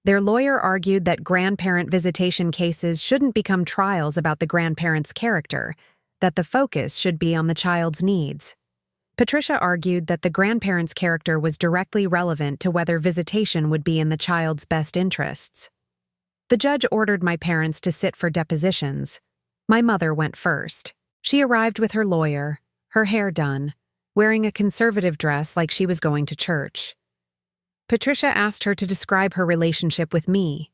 Their lawyer argued that grandparent visitation cases shouldn't become trials about the grandparent's character, that the focus should be on the child's needs. Patricia argued that the grandparent's character was directly relevant to whether visitation would be in the child's best interests. The judge ordered my parents to sit for depositions. My mother went first. She arrived with her lawyer, her hair done, wearing a conservative dress like she was going to church. Patricia asked her to describe her relationship with me.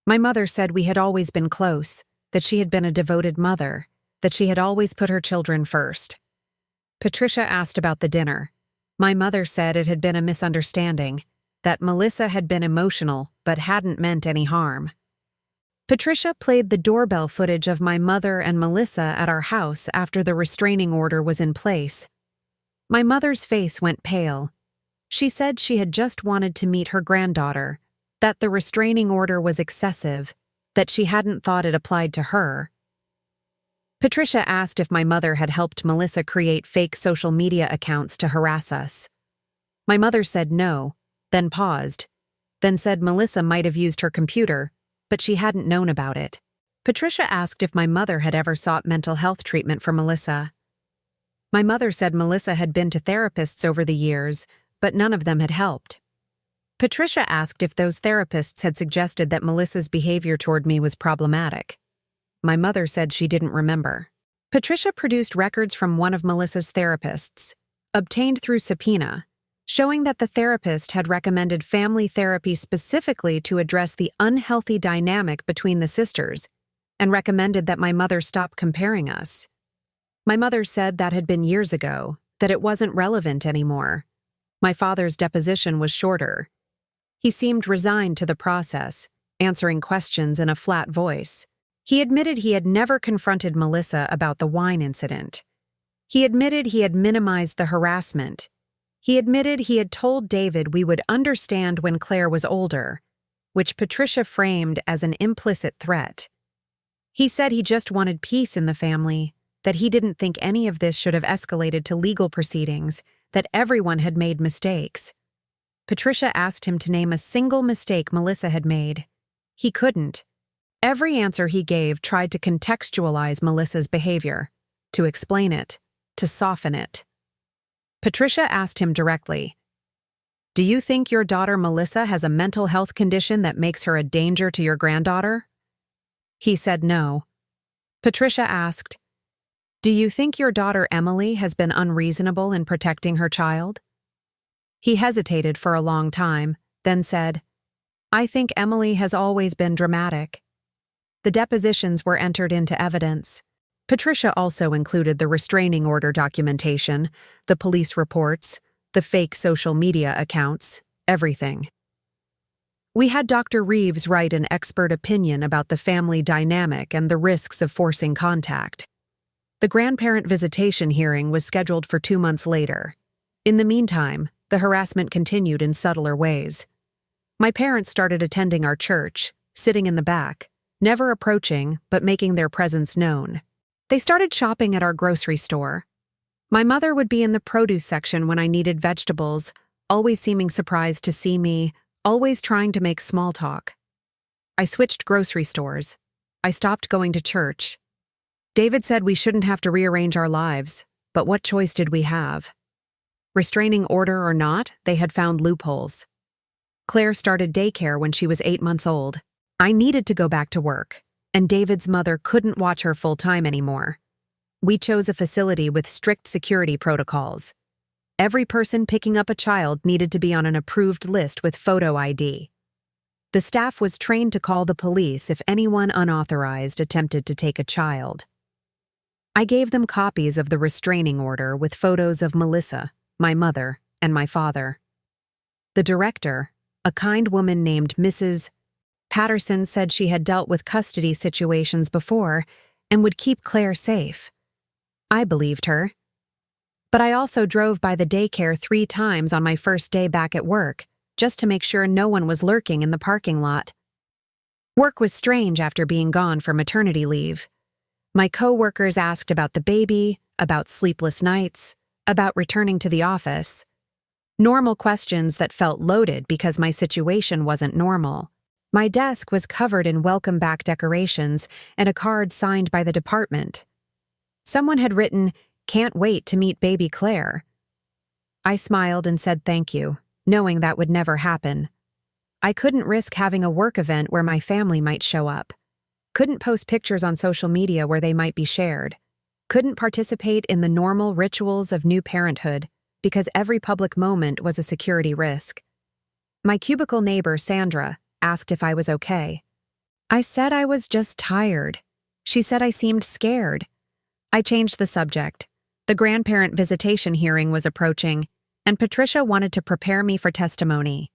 My mother said we had always been close, that she had been a devoted mother, that she had always put her children first. Patricia asked about the dinner. My mother said it had been a misunderstanding, that Melissa had been emotional but hadn't meant any harm. Patricia played the doorbell footage of my mother and Melissa at our house after the restraining order was in place. My mother's face went pale. She said she had just wanted to meet her granddaughter, that the restraining order was excessive, that she hadn't thought it applied to her. Patricia asked if my mother had helped Melissa create fake social media accounts to harass us. My mother said no, then paused, then said Melissa might have used her computer, but she hadn't known about it. Patricia asked if my mother had ever sought mental health treatment for Melissa. My mother said Melissa had been to therapists over the years, but none of them had helped. Patricia asked if those therapists had suggested that Melissa's behavior toward me was problematic. My mother said she didn't remember. Patricia produced records from one of Melissa's therapists, obtained through subpoena, showing that the therapist had recommended family therapy specifically to address the unhealthy dynamic between the sisters, and recommended that my mother stop comparing us. My mother said that had been years ago, that it wasn't relevant anymore. My father's deposition was shorter. He seemed resigned to the process, answering questions in a flat voice. He admitted he had never confronted Melissa about the wine incident. He admitted he had minimized the harassment. He admitted he had told David we would understand when Claire was older, which Patricia framed as an implicit threat. He said he just wanted peace in the family, that he didn't think any of this should have escalated to legal proceedings, that everyone had made mistakes. Patricia asked him to name a single mistake Melissa had made. He couldn't. Every answer he gave tried to contextualize Melissa's behavior, to explain it, to soften it. Patricia asked him directly, "Do you think your daughter Melissa has a mental health condition that makes her a danger to your granddaughter?" He said no. Patricia asked, "Do you think your daughter Emily has been unreasonable in protecting her child?" He hesitated for a long time, then said, "I think Emily has always been dramatic." The depositions were entered into evidence. Patricia also included the restraining order documentation, the police reports, the fake social media accounts, everything. We had Dr. Reeves write an expert opinion about the family dynamic and the risks of forcing contact. The grandparent visitation hearing was scheduled for 2 months later. In the meantime, the harassment continued in subtler ways. My parents started attending our church, sitting in the back, never approaching but making their presence known. They started shopping at our grocery store. My mother would be in the produce section when I needed vegetables, always seeming surprised to see me, always trying to make small talk. I switched grocery stores. I stopped going to church. David said we shouldn't have to rearrange our lives, but what choice did we have? Restraining order or not, they had found loopholes. Claire started daycare when she was 8 months old. I needed to go back to work, and David's mother couldn't watch her full-time anymore. We chose a facility with strict security protocols. Every person picking up a child needed to be on an approved list with photo ID. The staff was trained to call the police if anyone unauthorized attempted to take a child. I gave them copies of the restraining order with photos of Melissa, my mother, and my father. The director, a kind woman named Mrs. Patterson, said she had dealt with custody situations before and would keep Claire safe. I believed her. But I also drove by the daycare 3 times on my first day back at work, just to make sure no one was lurking in the parking lot. Work was strange after being gone for maternity leave. My co-workers asked about the baby, about sleepless nights, about returning to the office. Normal questions that felt loaded because my situation wasn't normal. My desk was covered in welcome back decorations and a card signed by the department. Someone had written, "Can't wait to meet baby Claire." I smiled and said thank you, knowing that would never happen. I couldn't risk having a work event where my family might show up. Couldn't post pictures on social media where they might be shared. Couldn't participate in the normal rituals of new parenthood because every public moment was a security risk. My cubicle neighbor, Sandra, asked if I was okay. I said I was just tired. She said I seemed scared. I changed the subject. The grandparent visitation hearing was approaching, and Patricia wanted to prepare me for testimony.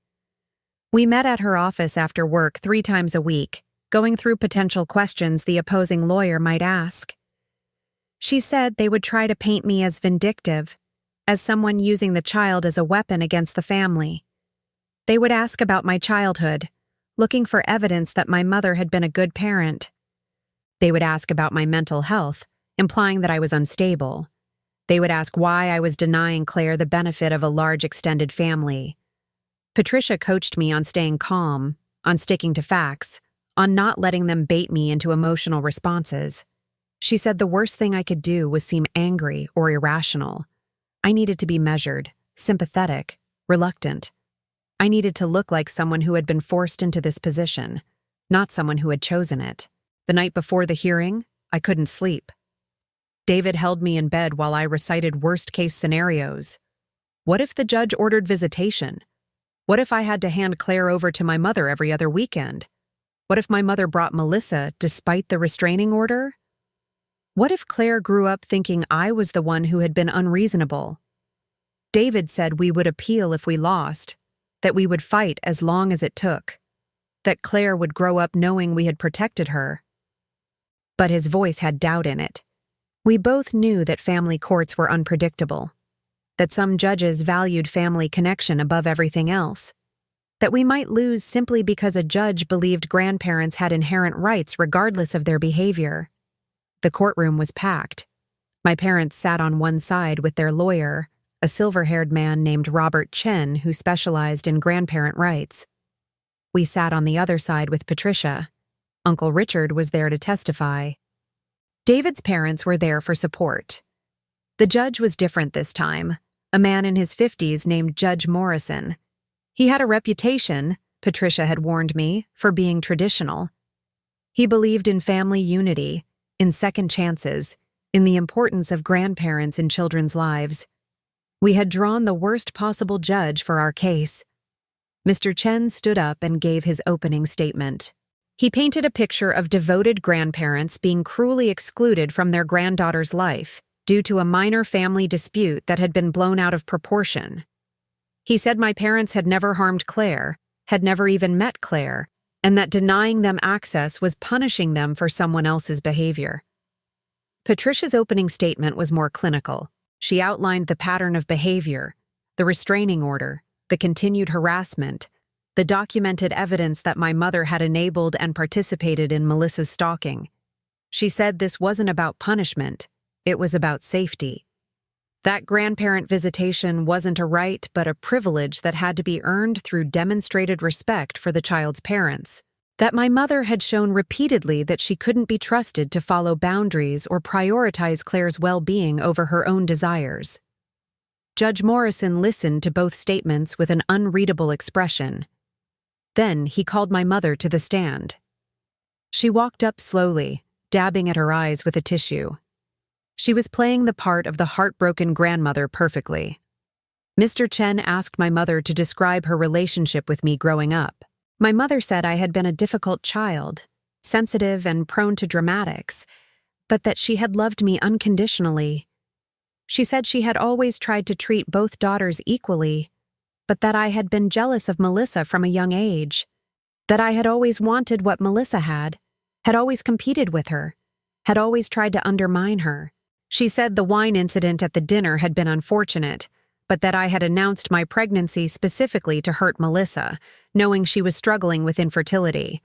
We met at her office after work 3 times a week, going through potential questions the opposing lawyer might ask. She said they would try to paint me as vindictive, as someone using the child as a weapon against the family. They would ask about my childhood, looking for evidence that my mother had been a good parent. They would ask about my mental health, implying that I was unstable. They would ask why I was denying Claire the benefit of a large extended family. Patricia coached me on staying calm, on sticking to facts, on not letting them bait me into emotional responses. She said the worst thing I could do was seem angry or irrational. I needed to be measured, sympathetic, reluctant. I needed to look like someone who had been forced into this position, not someone who had chosen it. The night before the hearing, I couldn't sleep. David held me in bed while I recited worst-case scenarios. What if the judge ordered visitation? What if I had to hand Claire over to my mother every other weekend? What if my mother brought Melissa despite the restraining order? What if Claire grew up thinking I was the one who had been unreasonable? David said we would appeal if we lost, that we would fight as long as it took, that Claire would grow up knowing we had protected her. But his voice had doubt in it. We both knew that family courts were unpredictable, that some judges valued family connection above everything else, that we might lose simply because a judge believed grandparents had inherent rights regardless of their behavior. The courtroom was packed. My parents sat on one side with their lawyer, a silver-haired man named Robert Chen who specialized in grandparent rights. We sat on the other side with Patricia. Uncle Richard was there to testify. David's parents were there for support. The judge was different this time, a man in his 50s named Judge Morrison. He had a reputation, Patricia had warned me, for being traditional. He believed in family unity, in second chances, in the importance of grandparents in children's lives. We had drawn the worst possible judge for our case. Mr. Chen stood up and gave his opening statement. He painted a picture of devoted grandparents being cruelly excluded from their granddaughter's life due to a minor family dispute that had been blown out of proportion. He said my parents had never harmed Claire, had never even met Claire, and that denying them access was punishing them for someone else's behavior. Patricia's opening statement was more clinical. She outlined the pattern of behavior, the restraining order, the continued harassment, the documented evidence that my mother had enabled and participated in Melissa's stalking. She said this wasn't about punishment, it was about safety. That grandparent visitation wasn't a right but a privilege that had to be earned through demonstrated respect for the child's parents. That my mother had shown repeatedly that she couldn't be trusted to follow boundaries or prioritize Claire's well-being over her own desires. Judge Morrison listened to both statements with an unreadable expression. Then he called my mother to the stand. She walked up slowly, dabbing at her eyes with a tissue. She was playing the part of the heartbroken grandmother perfectly. Mr. Chen asked my mother to describe her relationship with me growing up. My mother said I had been a difficult child, sensitive and prone to dramatics, but that she had loved me unconditionally. She said she had always tried to treat both daughters equally, but that I had been jealous of Melissa from a young age, that I had always wanted what Melissa had always competed with her, had always tried to undermine her. She said the wine incident at the dinner had been unfortunate, but that I had announced my pregnancy specifically to hurt Melissa, knowing she was struggling with infertility.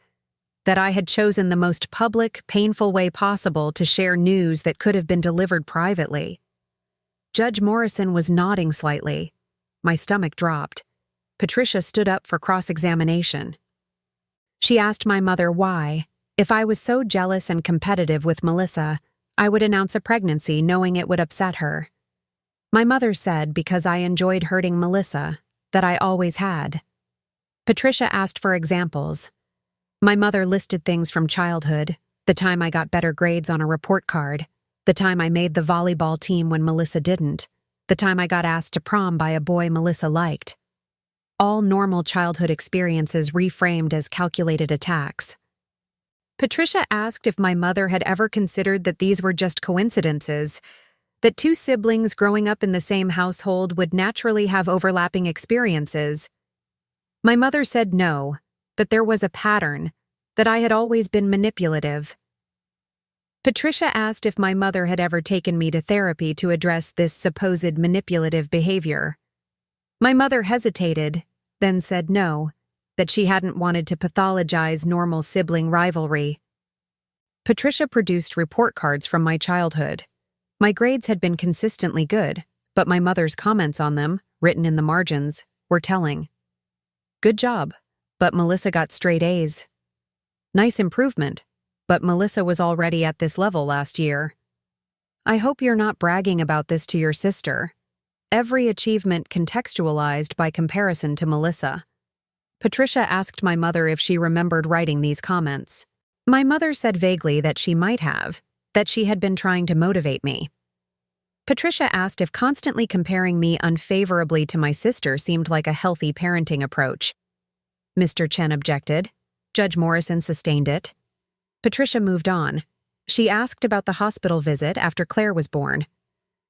That I had chosen the most public, painful way possible to share news that could have been delivered privately. Judge Morrison was nodding slightly. My stomach dropped. Patricia stood up for cross-examination. She asked my mother why, if I was so jealous and competitive with Melissa, I would announce a pregnancy knowing it would upset her. My mother said because I enjoyed hurting Melissa, that I always had. Patricia asked for examples. My mother listed things from childhood, the time I got better grades on a report card, the time I made the volleyball team when Melissa didn't, the time I got asked to prom by a boy Melissa liked. All normal childhood experiences reframed as calculated attacks. Patricia asked if my mother had ever considered that these were just coincidences, that two siblings growing up in the same household would naturally have overlapping experiences. My mother said no, that there was a pattern, that I had always been manipulative. Patricia asked if my mother had ever taken me to therapy to address this supposed manipulative behavior. My mother hesitated, then said no, that she hadn't wanted to pathologize normal sibling rivalry. Patricia produced report cards from my childhood. My grades had been consistently good, but my mother's comments on them, written in the margins, were telling. Good job, but Melissa got straight A's. Nice improvement, but Melissa was already at this level last year. I hope you're not bragging about this to your sister. Every achievement contextualized by comparison to Melissa. Patricia asked my mother if she remembered writing these comments. My mother said vaguely that she might have, that she had been trying to motivate me. Patricia asked if constantly comparing me unfavorably to my sister seemed like a healthy parenting approach. Mr. Chen objected. Judge Morrison sustained it. Patricia moved on. She asked about the hospital visit after Claire was born.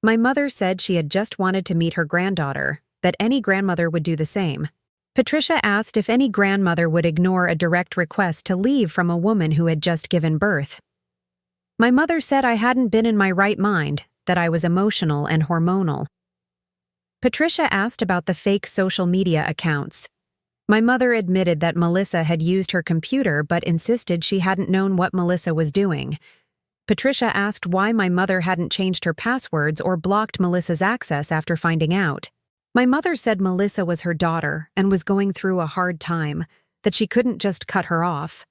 My mother said she had just wanted to meet her granddaughter, that any grandmother would do the same. Patricia asked if any grandmother would ignore a direct request to leave from a woman who had just given birth. My mother said I hadn't been in my right mind, that I was emotional and hormonal. Patricia asked about the fake social media accounts. My mother admitted that Melissa had used her computer but insisted she hadn't known what Melissa was doing. Patricia asked why my mother hadn't changed her passwords or blocked Melissa's access after finding out. My mother said Melissa was her daughter and was going through a hard time, that she couldn't just cut her off.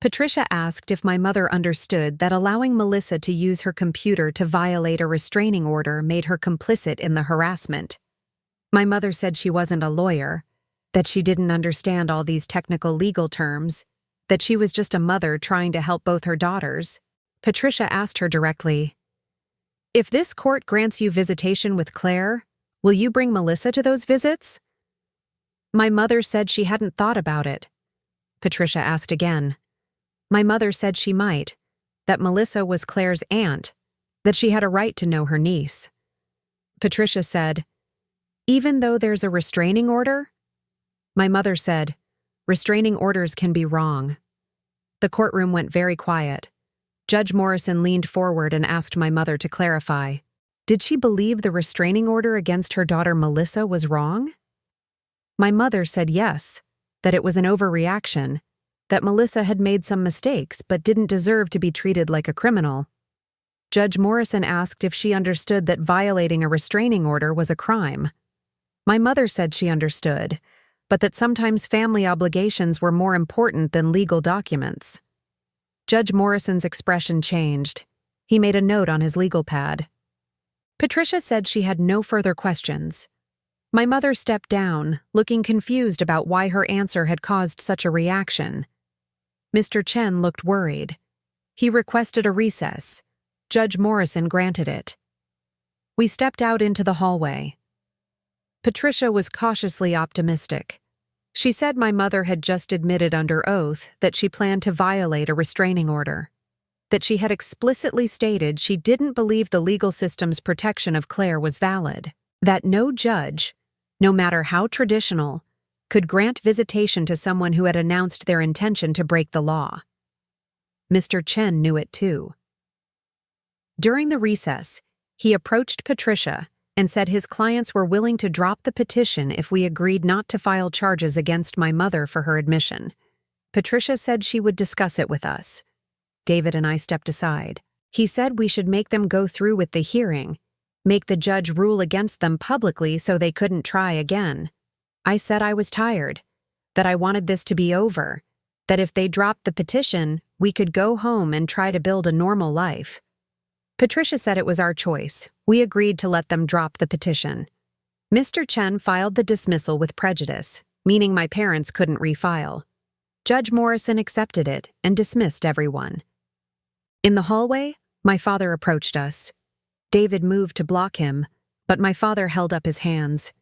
Patricia asked if my mother understood that allowing Melissa to use her computer to violate a restraining order made her complicit in the harassment. My mother said she wasn't a lawyer, that she didn't understand all these technical legal terms, that she was just a mother trying to help both her daughters. Patricia asked her directly, "If this court grants you visitation with Claire, will you bring Melissa to those visits?" My mother said she hadn't thought about it. Patricia asked again. My mother said she might, that Melissa was Claire's aunt, that she had a right to know her niece. Patricia said, "Even though there's a restraining order?" My mother said, "Restraining orders can be wrong." The courtroom went very quiet. Judge Morrison leaned forward and asked my mother to clarify. Did she believe the restraining order against her daughter Melissa was wrong? My mother said yes, that it was an overreaction, that Melissa had made some mistakes but didn't deserve to be treated like a criminal. Judge Morrison asked if she understood that violating a restraining order was a crime. My mother said she understood, but that sometimes family obligations were more important than legal documents. Judge Morrison's expression changed. He made a note on his legal pad. Patricia said she had no further questions. My mother stepped down, looking confused about why her answer had caused such a reaction. Mr. Chen looked worried. He requested a recess. Judge Morrison granted it. We stepped out into the hallway. Patricia was cautiously optimistic. She said my mother had just admitted under oath that she planned to violate a restraining order, that she had explicitly stated she didn't believe the legal system's protection of Claire was valid, that no judge, no matter how traditional, could grant visitation to someone who had announced their intention to break the law. Mr. Chen knew it too. During the recess, he approached Patricia and said his clients were willing to drop the petition if we agreed not to file charges against my mother for her admission. Patricia said she would discuss it with us. David and I stepped aside. He said we should make them go through with the hearing, make the judge rule against them publicly so they couldn't try again. I said I was tired, that I wanted this to be over, that if they dropped the petition, we could go home and try to build a normal life. Patricia said it was our choice. We agreed to let them drop the petition. Mr. Chen filed the dismissal with prejudice, meaning my parents couldn't refile. Judge Morrison accepted it and dismissed everyone. In the hallway, my father approached us. David moved to block him, but my father held up his hands.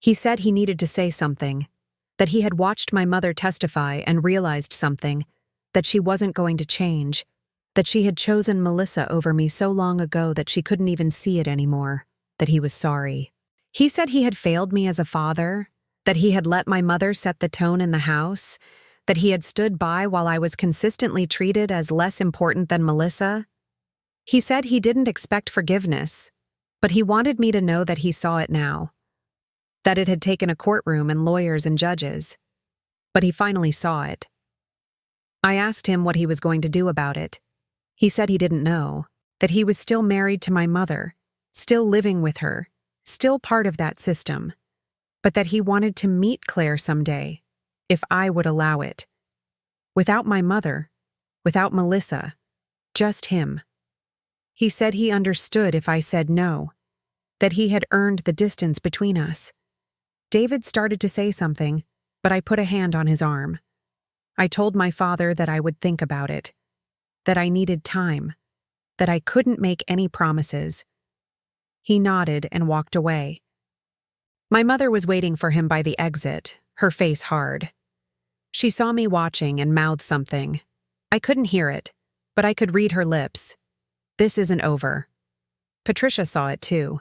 He said he needed to say something, that he had watched my mother testify and realized something, that she wasn't going to change, that she had chosen Melissa over me so long ago that she couldn't even see it anymore, that he was sorry. He said he had failed me as a father, that he had let my mother set the tone in the house, that he had stood by while I was consistently treated as less important than Melissa. He said he didn't expect forgiveness, but he wanted me to know that he saw it now, that it had taken a courtroom and lawyers and judges, but he finally saw it. I asked him what he was going to do about it. He said he didn't know, that he was still married to my mother, still living with her, still part of that system, but that he wanted to meet Claire someday, if I would allow it. Without my mother, without Melissa, just him. He said he understood if I said no, that he had earned the distance between us. David started to say something, but I put a hand on his arm. I told my father that I would think about it, that I needed time, that I couldn't make any promises. He nodded and walked away. My mother was waiting for him by the exit, her face hard. She saw me watching and mouthed something. I couldn't hear it, but I could read her lips. This isn't over. Patricia saw it too.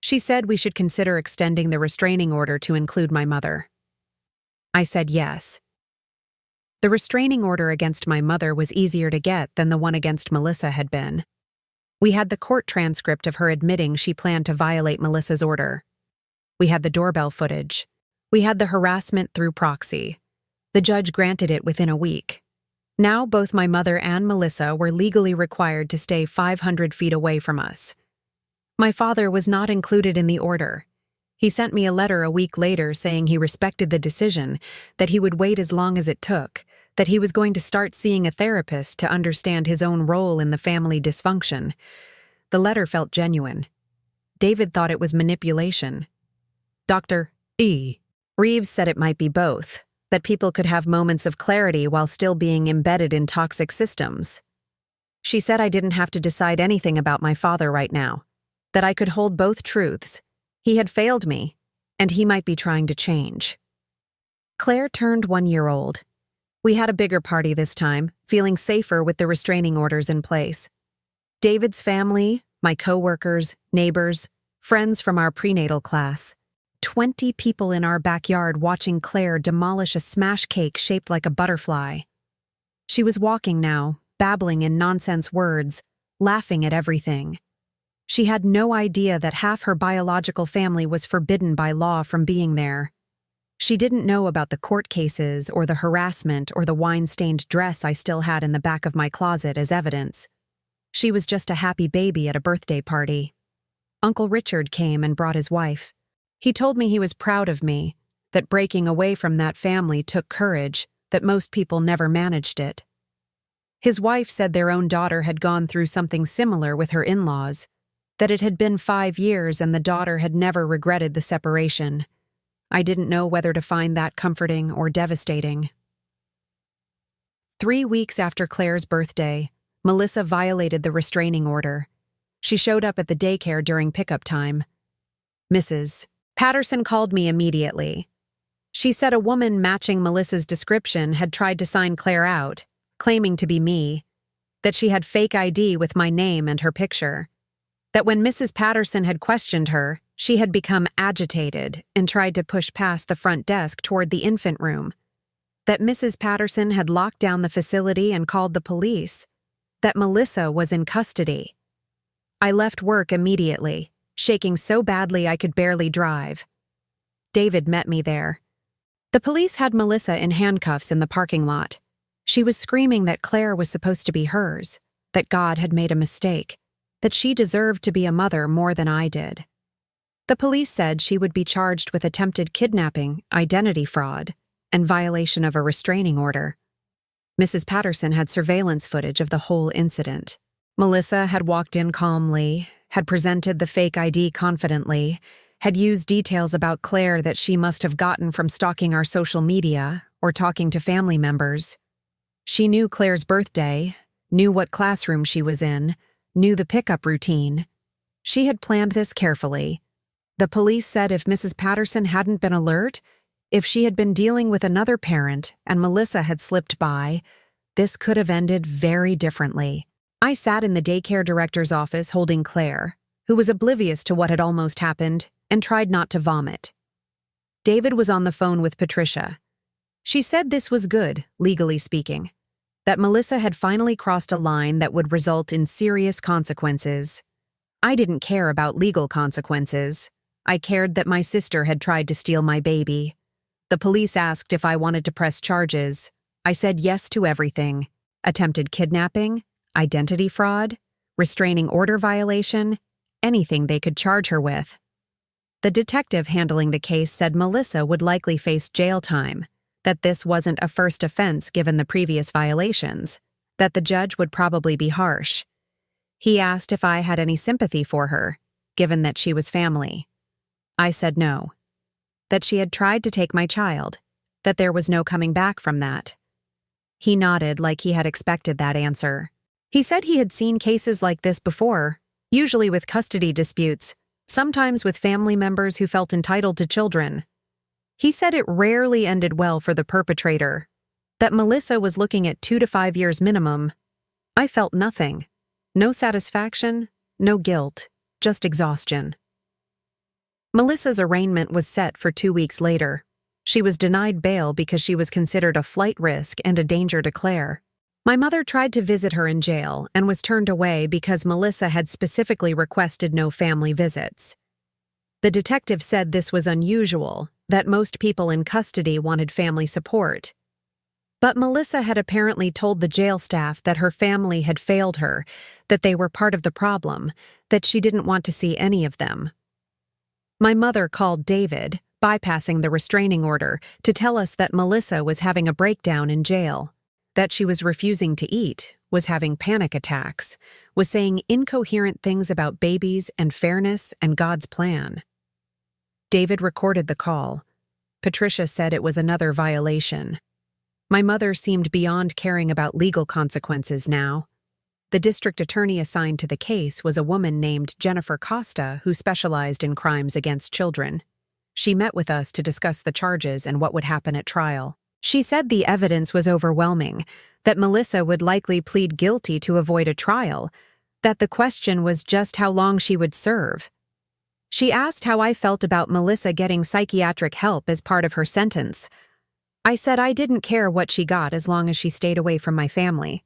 She said we should consider extending the restraining order to include my mother. I said yes. The restraining order against my mother was easier to get than the one against Melissa had been. We had the court transcript of her admitting she planned to violate Melissa's order. We had the doorbell footage. We had the harassment through proxy. The judge granted it within a week. Now both my mother and Melissa were legally required to stay 500 feet away from us. My father was not included in the order. He sent me a letter a week later saying he respected the decision, that he would wait as long as it took, that he was going to start seeing a therapist to understand his own role in the family dysfunction. The letter felt genuine. David thought it was manipulation. Dr. E. Reeves said it might be both, that people could have moments of clarity while still being embedded in toxic systems. She said I didn't have to decide anything about my father right now, that I could hold both truths. He had failed me, and he might be trying to change. Claire turned 1 year old. We had a bigger party this time, feeling safer with the restraining orders in place. David's family, my coworkers, neighbors, friends from our prenatal class. 20 people in our backyard watching Claire demolish a smash cake shaped like a butterfly. She was walking now, babbling in nonsense words, laughing at everything. She had no idea that half her biological family was forbidden by law from being there. She didn't know about the court cases or the harassment or the wine-stained dress I still had in the back of my closet as evidence. She was just a happy baby at a birthday party. Uncle Richard came and brought his wife. He told me he was proud of me, that breaking away from that family took courage, that most people never managed it. His wife said their own daughter had gone through something similar with her in-laws, that it had been 5 years and the daughter had never regretted the separation. I didn't know whether to find that comforting or devastating. 3 weeks after Claire's birthday, Melissa violated the restraining order. She showed up at the daycare during pickup time. Mrs. Patterson called me immediately. She said a woman matching Melissa's description had tried to sign Claire out, claiming to be me, that she had fake ID with my name and her picture, that when Mrs. Patterson had questioned her, she had become agitated and tried to push past the front desk toward the infant room, that Mrs. Patterson had locked down the facility and called the police, that Melissa was in custody. I left work immediately, shaking so badly I could barely drive. David met me there. The police had Melissa in handcuffs in the parking lot. She was screaming that Claire was supposed to be hers, that God had made a mistake, that she deserved to be a mother more than I did. The police said she would be charged with attempted kidnapping, identity fraud, and violation of a restraining order. Mrs. Patterson had surveillance footage of the whole incident. Melissa had walked in calmly, had presented the fake ID confidently, had used details about Claire that she must have gotten from stalking our social media or talking to family members. She knew Claire's birthday, knew what classroom she was in, knew the pickup routine. She had planned this carefully. The police said if Mrs. Patterson hadn't been alert, if she had been dealing with another parent and Melissa had slipped by, this could have ended very differently. I sat in the daycare director's office holding Claire, who was oblivious to what had almost happened, and tried not to vomit. David was on the phone with Patricia. She said this was good, legally speaking, that Melissa had finally crossed a line that would result in serious consequences. I didn't care about legal consequences. I cared that my sister had tried to steal my baby. The police asked if I wanted to press charges. I said yes to everything. Attempted kidnapping, identity fraud, restraining order violation, anything they could charge her with. The detective handling the case said Melissa would likely face jail time, that this wasn't a first offense given the previous violations, that the judge would probably be harsh. He asked if I had any sympathy for her, given that she was family. I said no. That she had tried to take my child, that there was no coming back from that. He nodded like he had expected that answer. He said he had seen cases like this before, usually with custody disputes, sometimes with family members who felt entitled to children. He said it rarely ended well for the perpetrator, that Melissa was looking at 2 to 5 years minimum. I felt nothing. No satisfaction, no guilt, just exhaustion. Melissa's arraignment was set for 2 weeks later. She was denied bail because she was considered a flight risk and a danger to Claire. My mother tried to visit her in jail and was turned away because Melissa had specifically requested no family visits. The detective said this was unusual, that most people in custody wanted family support. But Melissa had apparently told the jail staff that her family had failed her, that they were part of the problem, that she didn't want to see any of them. My mother called David, bypassing the restraining order, to tell us that Melissa was having a breakdown in jail, that she was refusing to eat, was having panic attacks, was saying incoherent things about babies and fairness and God's plan. David recorded the call. Patricia said it was another violation. My mother seemed beyond caring about legal consequences now. The district attorney assigned to the case was a woman named Jennifer Costa who specialized in crimes against children. She met with us to discuss the charges and what would happen at trial. She said the evidence was overwhelming, that Melissa would likely plead guilty to avoid a trial, that the question was just how long she would serve. She asked how I felt about Melissa getting psychiatric help as part of her sentence. I said I didn't care what she got as long as she stayed away from my family.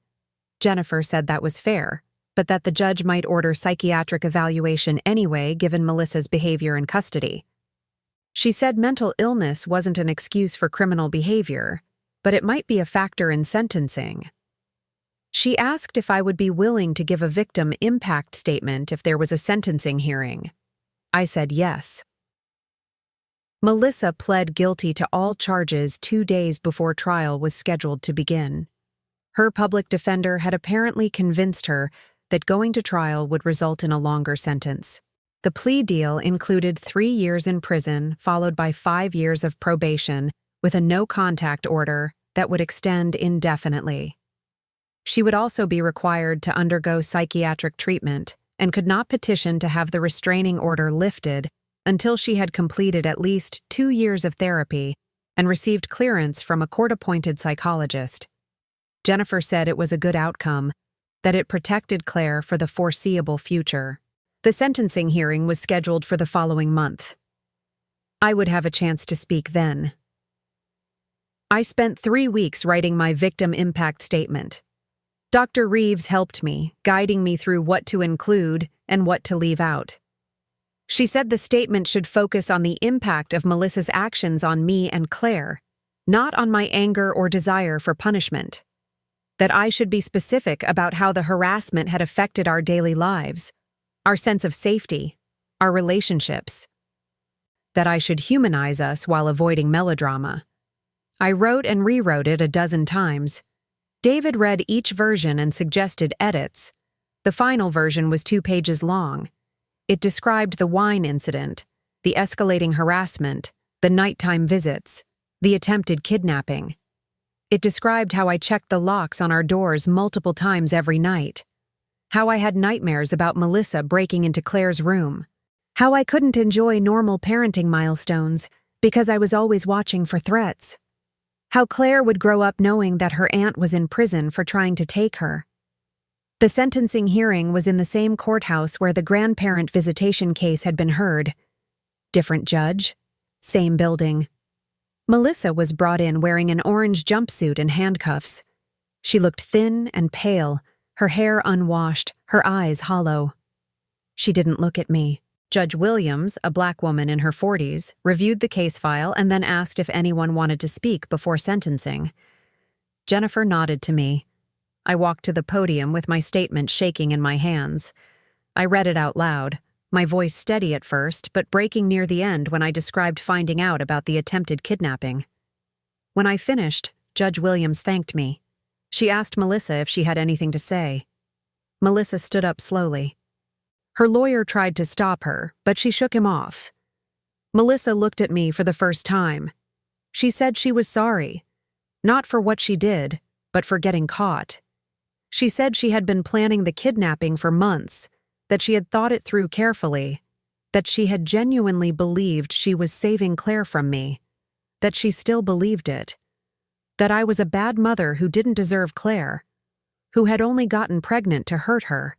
Jennifer said that was fair, but that the judge might order psychiatric evaluation anyway given Melissa's behavior in custody. She said mental illness wasn't an excuse for criminal behavior, but it might be a factor in sentencing. She asked if I would be willing to give a victim impact statement if there was a sentencing hearing. I said yes. Melissa pled guilty to all charges 2 days before trial was scheduled to begin. Her public defender had apparently convinced her that going to trial would result in a longer sentence. The plea deal included 3 years in prison, followed by 5 years of probation, with a no-contact order that would extend indefinitely. She would also be required to undergo psychiatric treatment and could not petition to have the restraining order lifted until she had completed at least 2 years of therapy and received clearance from a court-appointed psychologist. Jennifer said it was a good outcome, that it protected Claire for the foreseeable future. The sentencing hearing was scheduled for the following month. I would have a chance to speak then. I spent 3 weeks writing my victim impact statement. Dr. Reeves helped me, guiding me through what to include and what to leave out. She said the statement should focus on the impact of Melissa's actions on me and Claire, not on my anger or desire for punishment. That I should be specific about how the harassment had affected our daily lives, our sense of safety, our relationships. That I should humanize us while avoiding melodrama. I wrote and rewrote it a dozen times. David read each version and suggested edits. The final version was 2 pages long. It described the wine incident, the escalating harassment, the nighttime visits, the attempted kidnapping. It described how I checked the locks on our doors multiple times every night, how I had nightmares about Melissa breaking into Claire's room, how I couldn't enjoy normal parenting milestones because I was always watching for threats, how Claire would grow up knowing that her aunt was in prison for trying to take her. The sentencing hearing was in the same courthouse where the grandparent visitation case had been heard. Different judge, same building. Melissa was brought in wearing an orange jumpsuit and handcuffs. She looked thin and pale, her hair unwashed, her eyes hollow. She didn't look at me. Judge Williams, a black woman in her 40s, reviewed the case file and then asked if anyone wanted to speak before sentencing. Jennifer nodded to me. I walked to the podium with my statement shaking in my hands. I read it out loud, my voice steady at first, but breaking near the end when I described finding out about the attempted kidnapping. When I finished, Judge Williams thanked me. She asked Melissa if she had anything to say. Melissa stood up slowly. Her lawyer tried to stop her, but she shook him off. Melissa looked at me for the first time. She said she was sorry, not for what she did, but for getting caught. She said she had been planning the kidnapping for months, that she had thought it through carefully, that she had genuinely believed she was saving Claire from me, that she still believed it, that I was a bad mother who didn't deserve Claire, who had only gotten pregnant to hurt her,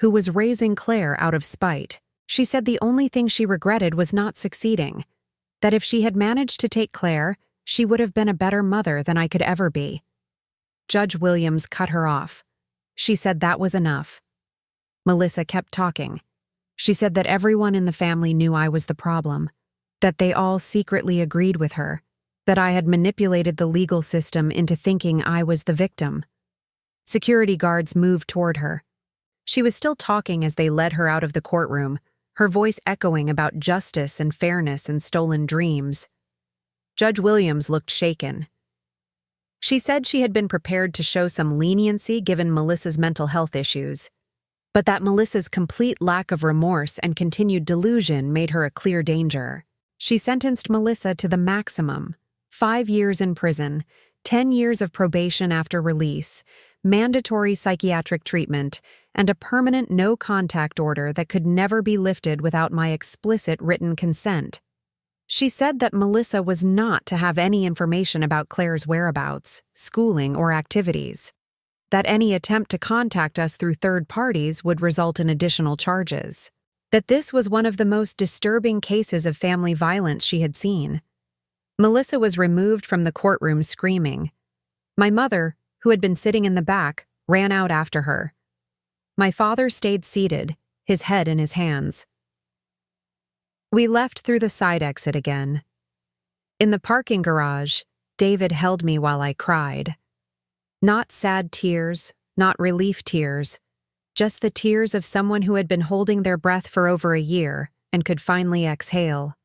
who was raising Claire out of spite. She said the only thing she regretted was not succeeding, that if she had managed to take Claire, she would have been a better mother than I could ever be. Judge Williams cut her off. She said that was enough. Melissa kept talking. She said that everyone in the family knew I was the problem, that they all secretly agreed with her, that I had manipulated the legal system into thinking I was the victim. Security guards moved toward her. She was still talking as they led her out of the courtroom, her voice echoing about justice and fairness and stolen dreams. Judge Williams looked shaken. She said she had been prepared to show some leniency given Melissa's mental health issues, but that Melissa's complete lack of remorse and continued delusion made her a clear danger. She sentenced Melissa to the maximum, 5 years in prison, 10 years of probation after release, mandatory psychiatric treatment, and a permanent no-contact order that could never be lifted without my explicit written consent. She said that Melissa was not to have any information about Claire's whereabouts, schooling, or activities, that any attempt to contact us through third parties would result in additional charges, that this was one of the most disturbing cases of family violence she had seen. Melissa was removed from the courtroom screaming. My mother, who had been sitting in the back, ran out after her. My father stayed seated, his head in his hands. We left through the side exit again. In the parking garage, David held me while I cried. Not sad tears, not relief tears, just the tears of someone who had been holding their breath for over a year and could finally exhale.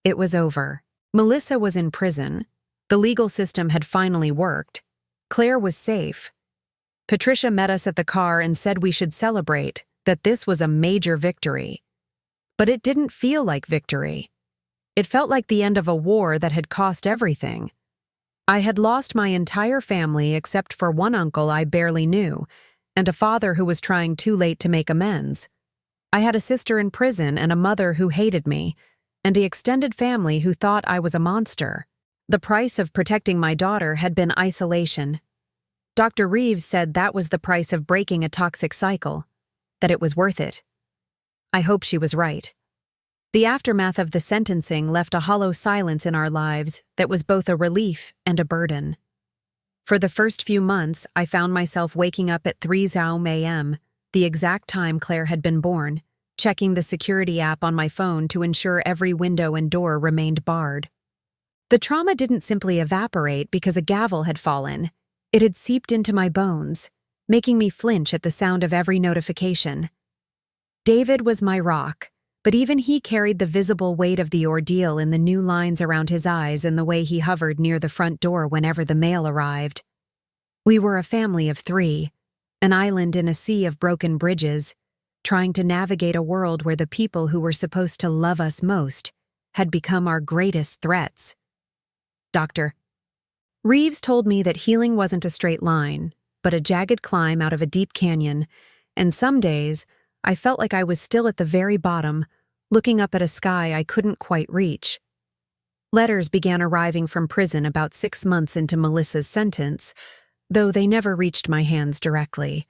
It was over. Melissa was in prison. The legal system had finally worked. Claire was safe. Patricia met us at the car and said we should celebrate, that this was a major victory. But it didn't feel like victory. It felt like the end of a war that had cost everything. I had lost my entire family except for one uncle I barely knew, and a father who was trying too late to make amends. I had a sister in prison and a mother who hated me, and the extended family who thought I was a monster. The price of protecting my daughter had been isolation. Dr. Reeves said that was the price of breaking a toxic cycle, that it was worth it. I hope she was right. The aftermath of the sentencing left a hollow silence in our lives that was both a relief and a burden. For the first few months, I found myself waking up at 3 a.m., the exact time Claire had been born, checking the security app on my phone to ensure every window and door remained barred. The trauma didn't simply evaporate because a gavel had fallen. It had seeped into my bones, making me flinch at the sound of every notification. David was my rock, but even he carried the visible weight of the ordeal in the new lines around his eyes and the way he hovered near the front door whenever the mail arrived. We were a family of 3, an island in a sea of broken bridges, trying to navigate a world where the people who were supposed to love us most had become our greatest threats. Dr. Reeves told me that healing wasn't a straight line, but a jagged climb out of a deep canyon, and some days I felt like I was still at the very bottom, looking up at a sky I couldn't quite reach. Letters began arriving from prison about 6 months into Melissa's sentence, though they never reached my hands directly.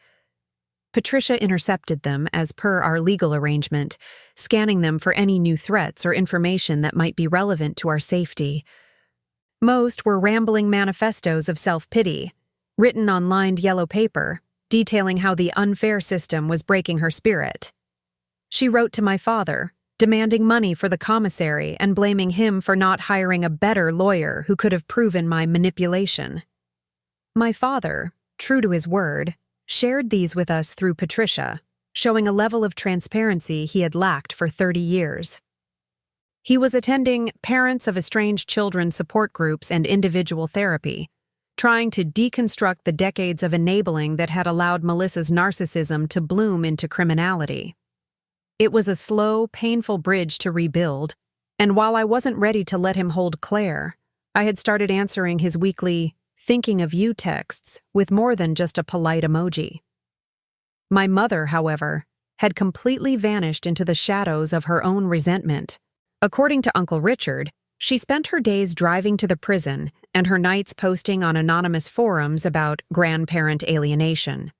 Patricia intercepted them as per our legal arrangement, scanning them for any new threats or information that might be relevant to our safety. Most were rambling manifestos of self-pity, written on lined yellow paper, detailing how the unfair system was breaking her spirit. She wrote to my father, demanding money for the commissary and blaming him for not hiring a better lawyer who could have proven my manipulation. My father, true to his word, shared these with us through Patricia, showing a level of transparency he had lacked for 30 years. He was attending parents of estranged children support groups and individual therapy, trying to deconstruct the decades of enabling that had allowed Melissa's narcissism to bloom into criminality. It was a slow, painful bridge to rebuild, and while I wasn't ready to let him hold Claire, I had started answering his weekly "thinking of you" texts with more than just a polite emoji. My mother, however, had completely vanished into the shadows of her own resentment. According to Uncle Richard, she spent her days driving to the prison and her nights posting on anonymous forums about grandparent alienation.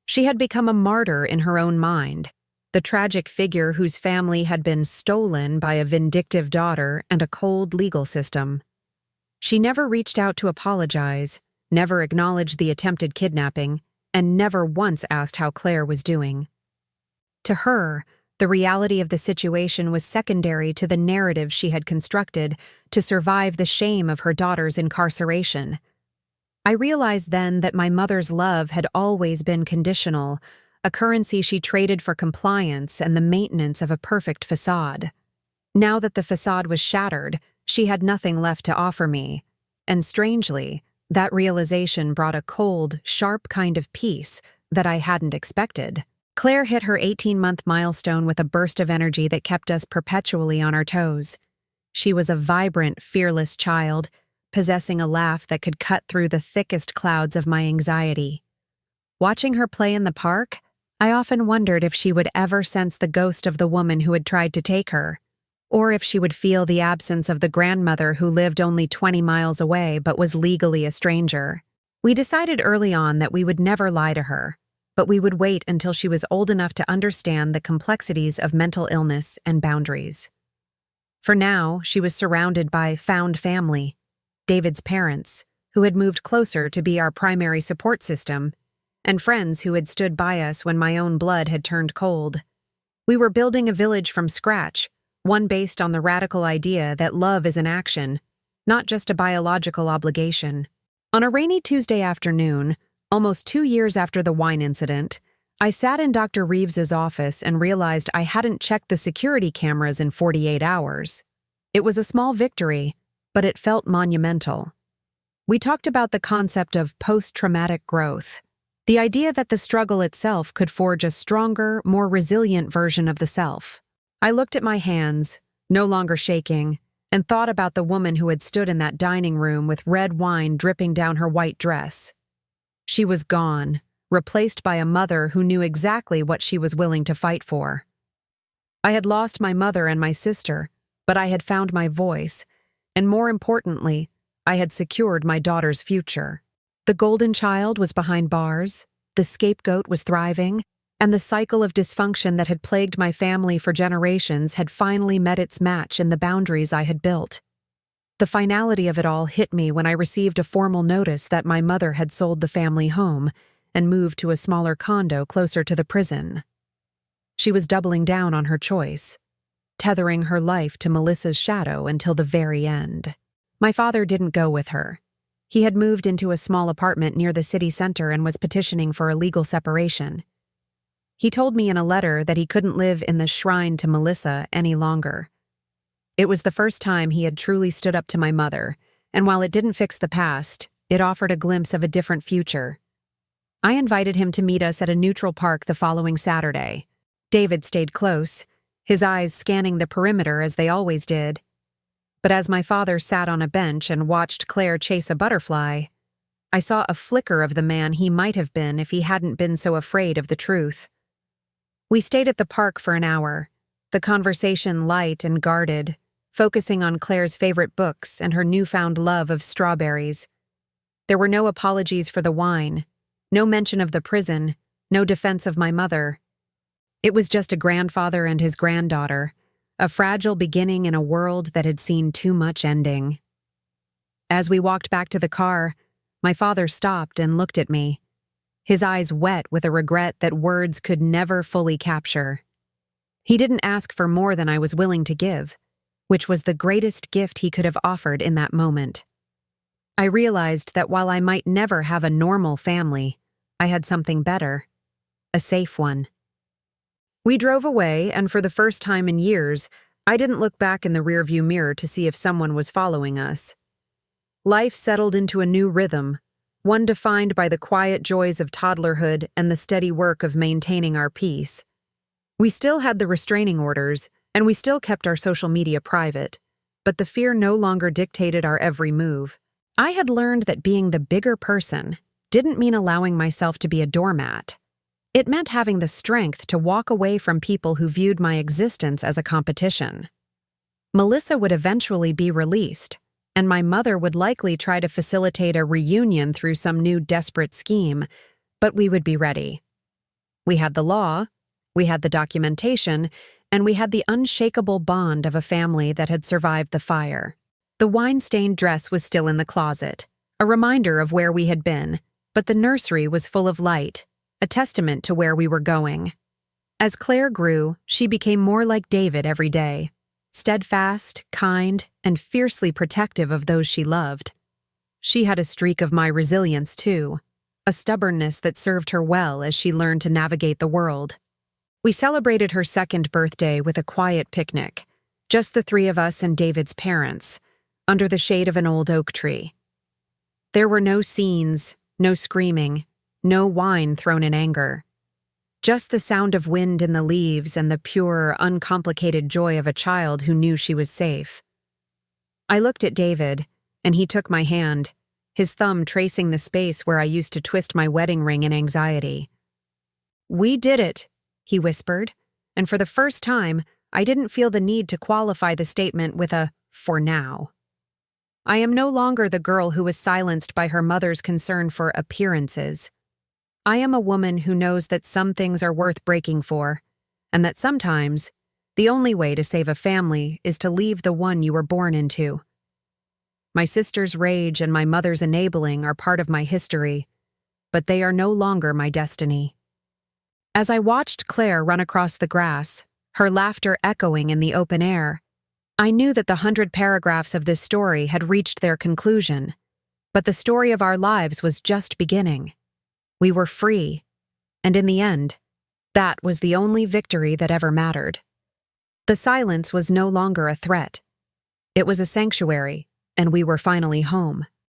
She had become a martyr in her own mind, the tragic figure whose family had been stolen by a vindictive daughter and a cold legal system. She never reached out to apologize, never acknowledged the attempted kidnapping, and never once asked how Claire was doing. To her, the reality of the situation was secondary to the narrative she had constructed to survive the shame of her daughter's incarceration. I realized then that my mother's love had always been conditional, a currency she traded for compliance and the maintenance of a perfect facade. Now that the facade was shattered, she had nothing left to offer me, and strangely, that realization brought a cold, sharp kind of peace that I hadn't expected. Claire hit her 18-month milestone with a burst of energy that kept us perpetually on our toes. She was a vibrant, fearless child, possessing a laugh that could cut through the thickest clouds of my anxiety. Watching her play in the park, I often wondered if she would ever sense the ghost of the woman who had tried to take her, or if she would feel the absence of the grandmother who lived only 20 miles away but was legally a stranger. We decided early on that we would never lie to her, but we would wait until she was old enough to understand the complexities of mental illness and boundaries. For now, she was surrounded by found family, David's parents, who had moved closer to be our primary support system, and friends who had stood by us when my own blood had turned cold. We were building a village from scratch, one based on the radical idea that love is an action, not just a biological obligation. On a rainy Tuesday afternoon, almost 2 years after the wine incident, I sat in Dr. Reeves's office and realized I hadn't checked the security cameras in 48 hours. It was a small victory, but it felt monumental. We talked about the concept of post-traumatic growth, the idea that the struggle itself could forge a stronger, more resilient version of the self. I looked at my hands, no longer shaking, and thought about the woman who had stood in that dining room with red wine dripping down her white dress. She was gone, replaced by a mother who knew exactly what she was willing to fight for. I had lost my mother and my sister, but I had found my voice, and more importantly, I had secured my daughter's future. The golden child was behind bars, the scapegoat was thriving, and the cycle of dysfunction that had plagued my family for generations had finally met its match in the boundaries I had built. The finality of it all hit me when I received a formal notice that my mother had sold the family home and moved to a smaller condo closer to the prison. She was doubling down on her choice, tethering her life to Melissa's shadow until the very end. My father didn't go with her. He had moved into a small apartment near the city center and was petitioning for a legal separation. He told me in a letter that he couldn't live in the shrine to Melissa any longer. It was the first time he had truly stood up to my mother, and while it didn't fix the past, it offered a glimpse of a different future. I invited him to meet us at a neutral park the following Saturday. David stayed close, his eyes scanning the perimeter as they always did. But as my father sat on a bench and watched Claire chase a butterfly, I saw a flicker of the man he might have been if he hadn't been so afraid of the truth. We stayed at the park for an hour, the conversation light and guarded, focusing on Claire's favorite books and her newfound love of strawberries. There were no apologies for the wine, no mention of the prison, no defense of my mother. It was just a grandfather and his granddaughter, a fragile beginning in a world that had seen too much ending. As we walked back to the car, my father stopped and looked at me, his eyes wet with a regret that words could never fully capture. He didn't ask for more than I was willing to give, which was the greatest gift he could have offered in that moment. I realized that while I might never have a normal family, I had something better, a safe one. We drove away, and for the first time in years, I didn't look back in the rearview mirror to see if someone was following us. Life settled into a new rhythm, one defined by the quiet joys of toddlerhood and the steady work of maintaining our peace. We still had the restraining orders, and we still kept our social media private, but the fear no longer dictated our every move. I had learned that being the bigger person didn't mean allowing myself to be a doormat. It meant having the strength to walk away from people who viewed my existence as a competition. Melissa would eventually be released, and my mother would likely try to facilitate a reunion through some new desperate scheme, but we would be ready. We had the law, we had the documentation, and we had the unshakable bond of a family that had survived the fire. The wine-stained dress was still in the closet, a reminder of where we had been, but the nursery was full of light, a testament to where we were going. As Claire grew, she became more like David every day, steadfast, kind, and fiercely protective of those she loved. She had a streak of my resilience, too, a stubbornness that served her well as she learned to navigate the world. We celebrated her second birthday with a quiet picnic, just the three of us and David's parents, under the shade of an old oak tree. There were no scenes, no screaming, no wine thrown in anger. Just the sound of wind in the leaves and the pure, uncomplicated joy of a child who knew she was safe. I looked at David, and he took my hand, his thumb tracing the space where I used to twist my wedding ring in anxiety. "We did it," he whispered, and for the first time, I didn't feel the need to qualify the statement with a "for now." I am no longer the girl who was silenced by her mother's concern for appearances. I am a woman who knows that some things are worth breaking for, and that sometimes the only way to save a family is to leave the one you were born into. My sister's rage and my mother's enabling are part of my history, but they are no longer my destiny. As I watched Claire run across the grass, her laughter echoing in the open air, I knew that the 100 paragraphs of this story had reached their conclusion, but the story of our lives was just beginning. We were free, and in the end, that was the only victory that ever mattered. The silence was no longer a threat. It was a sanctuary, and we were finally home.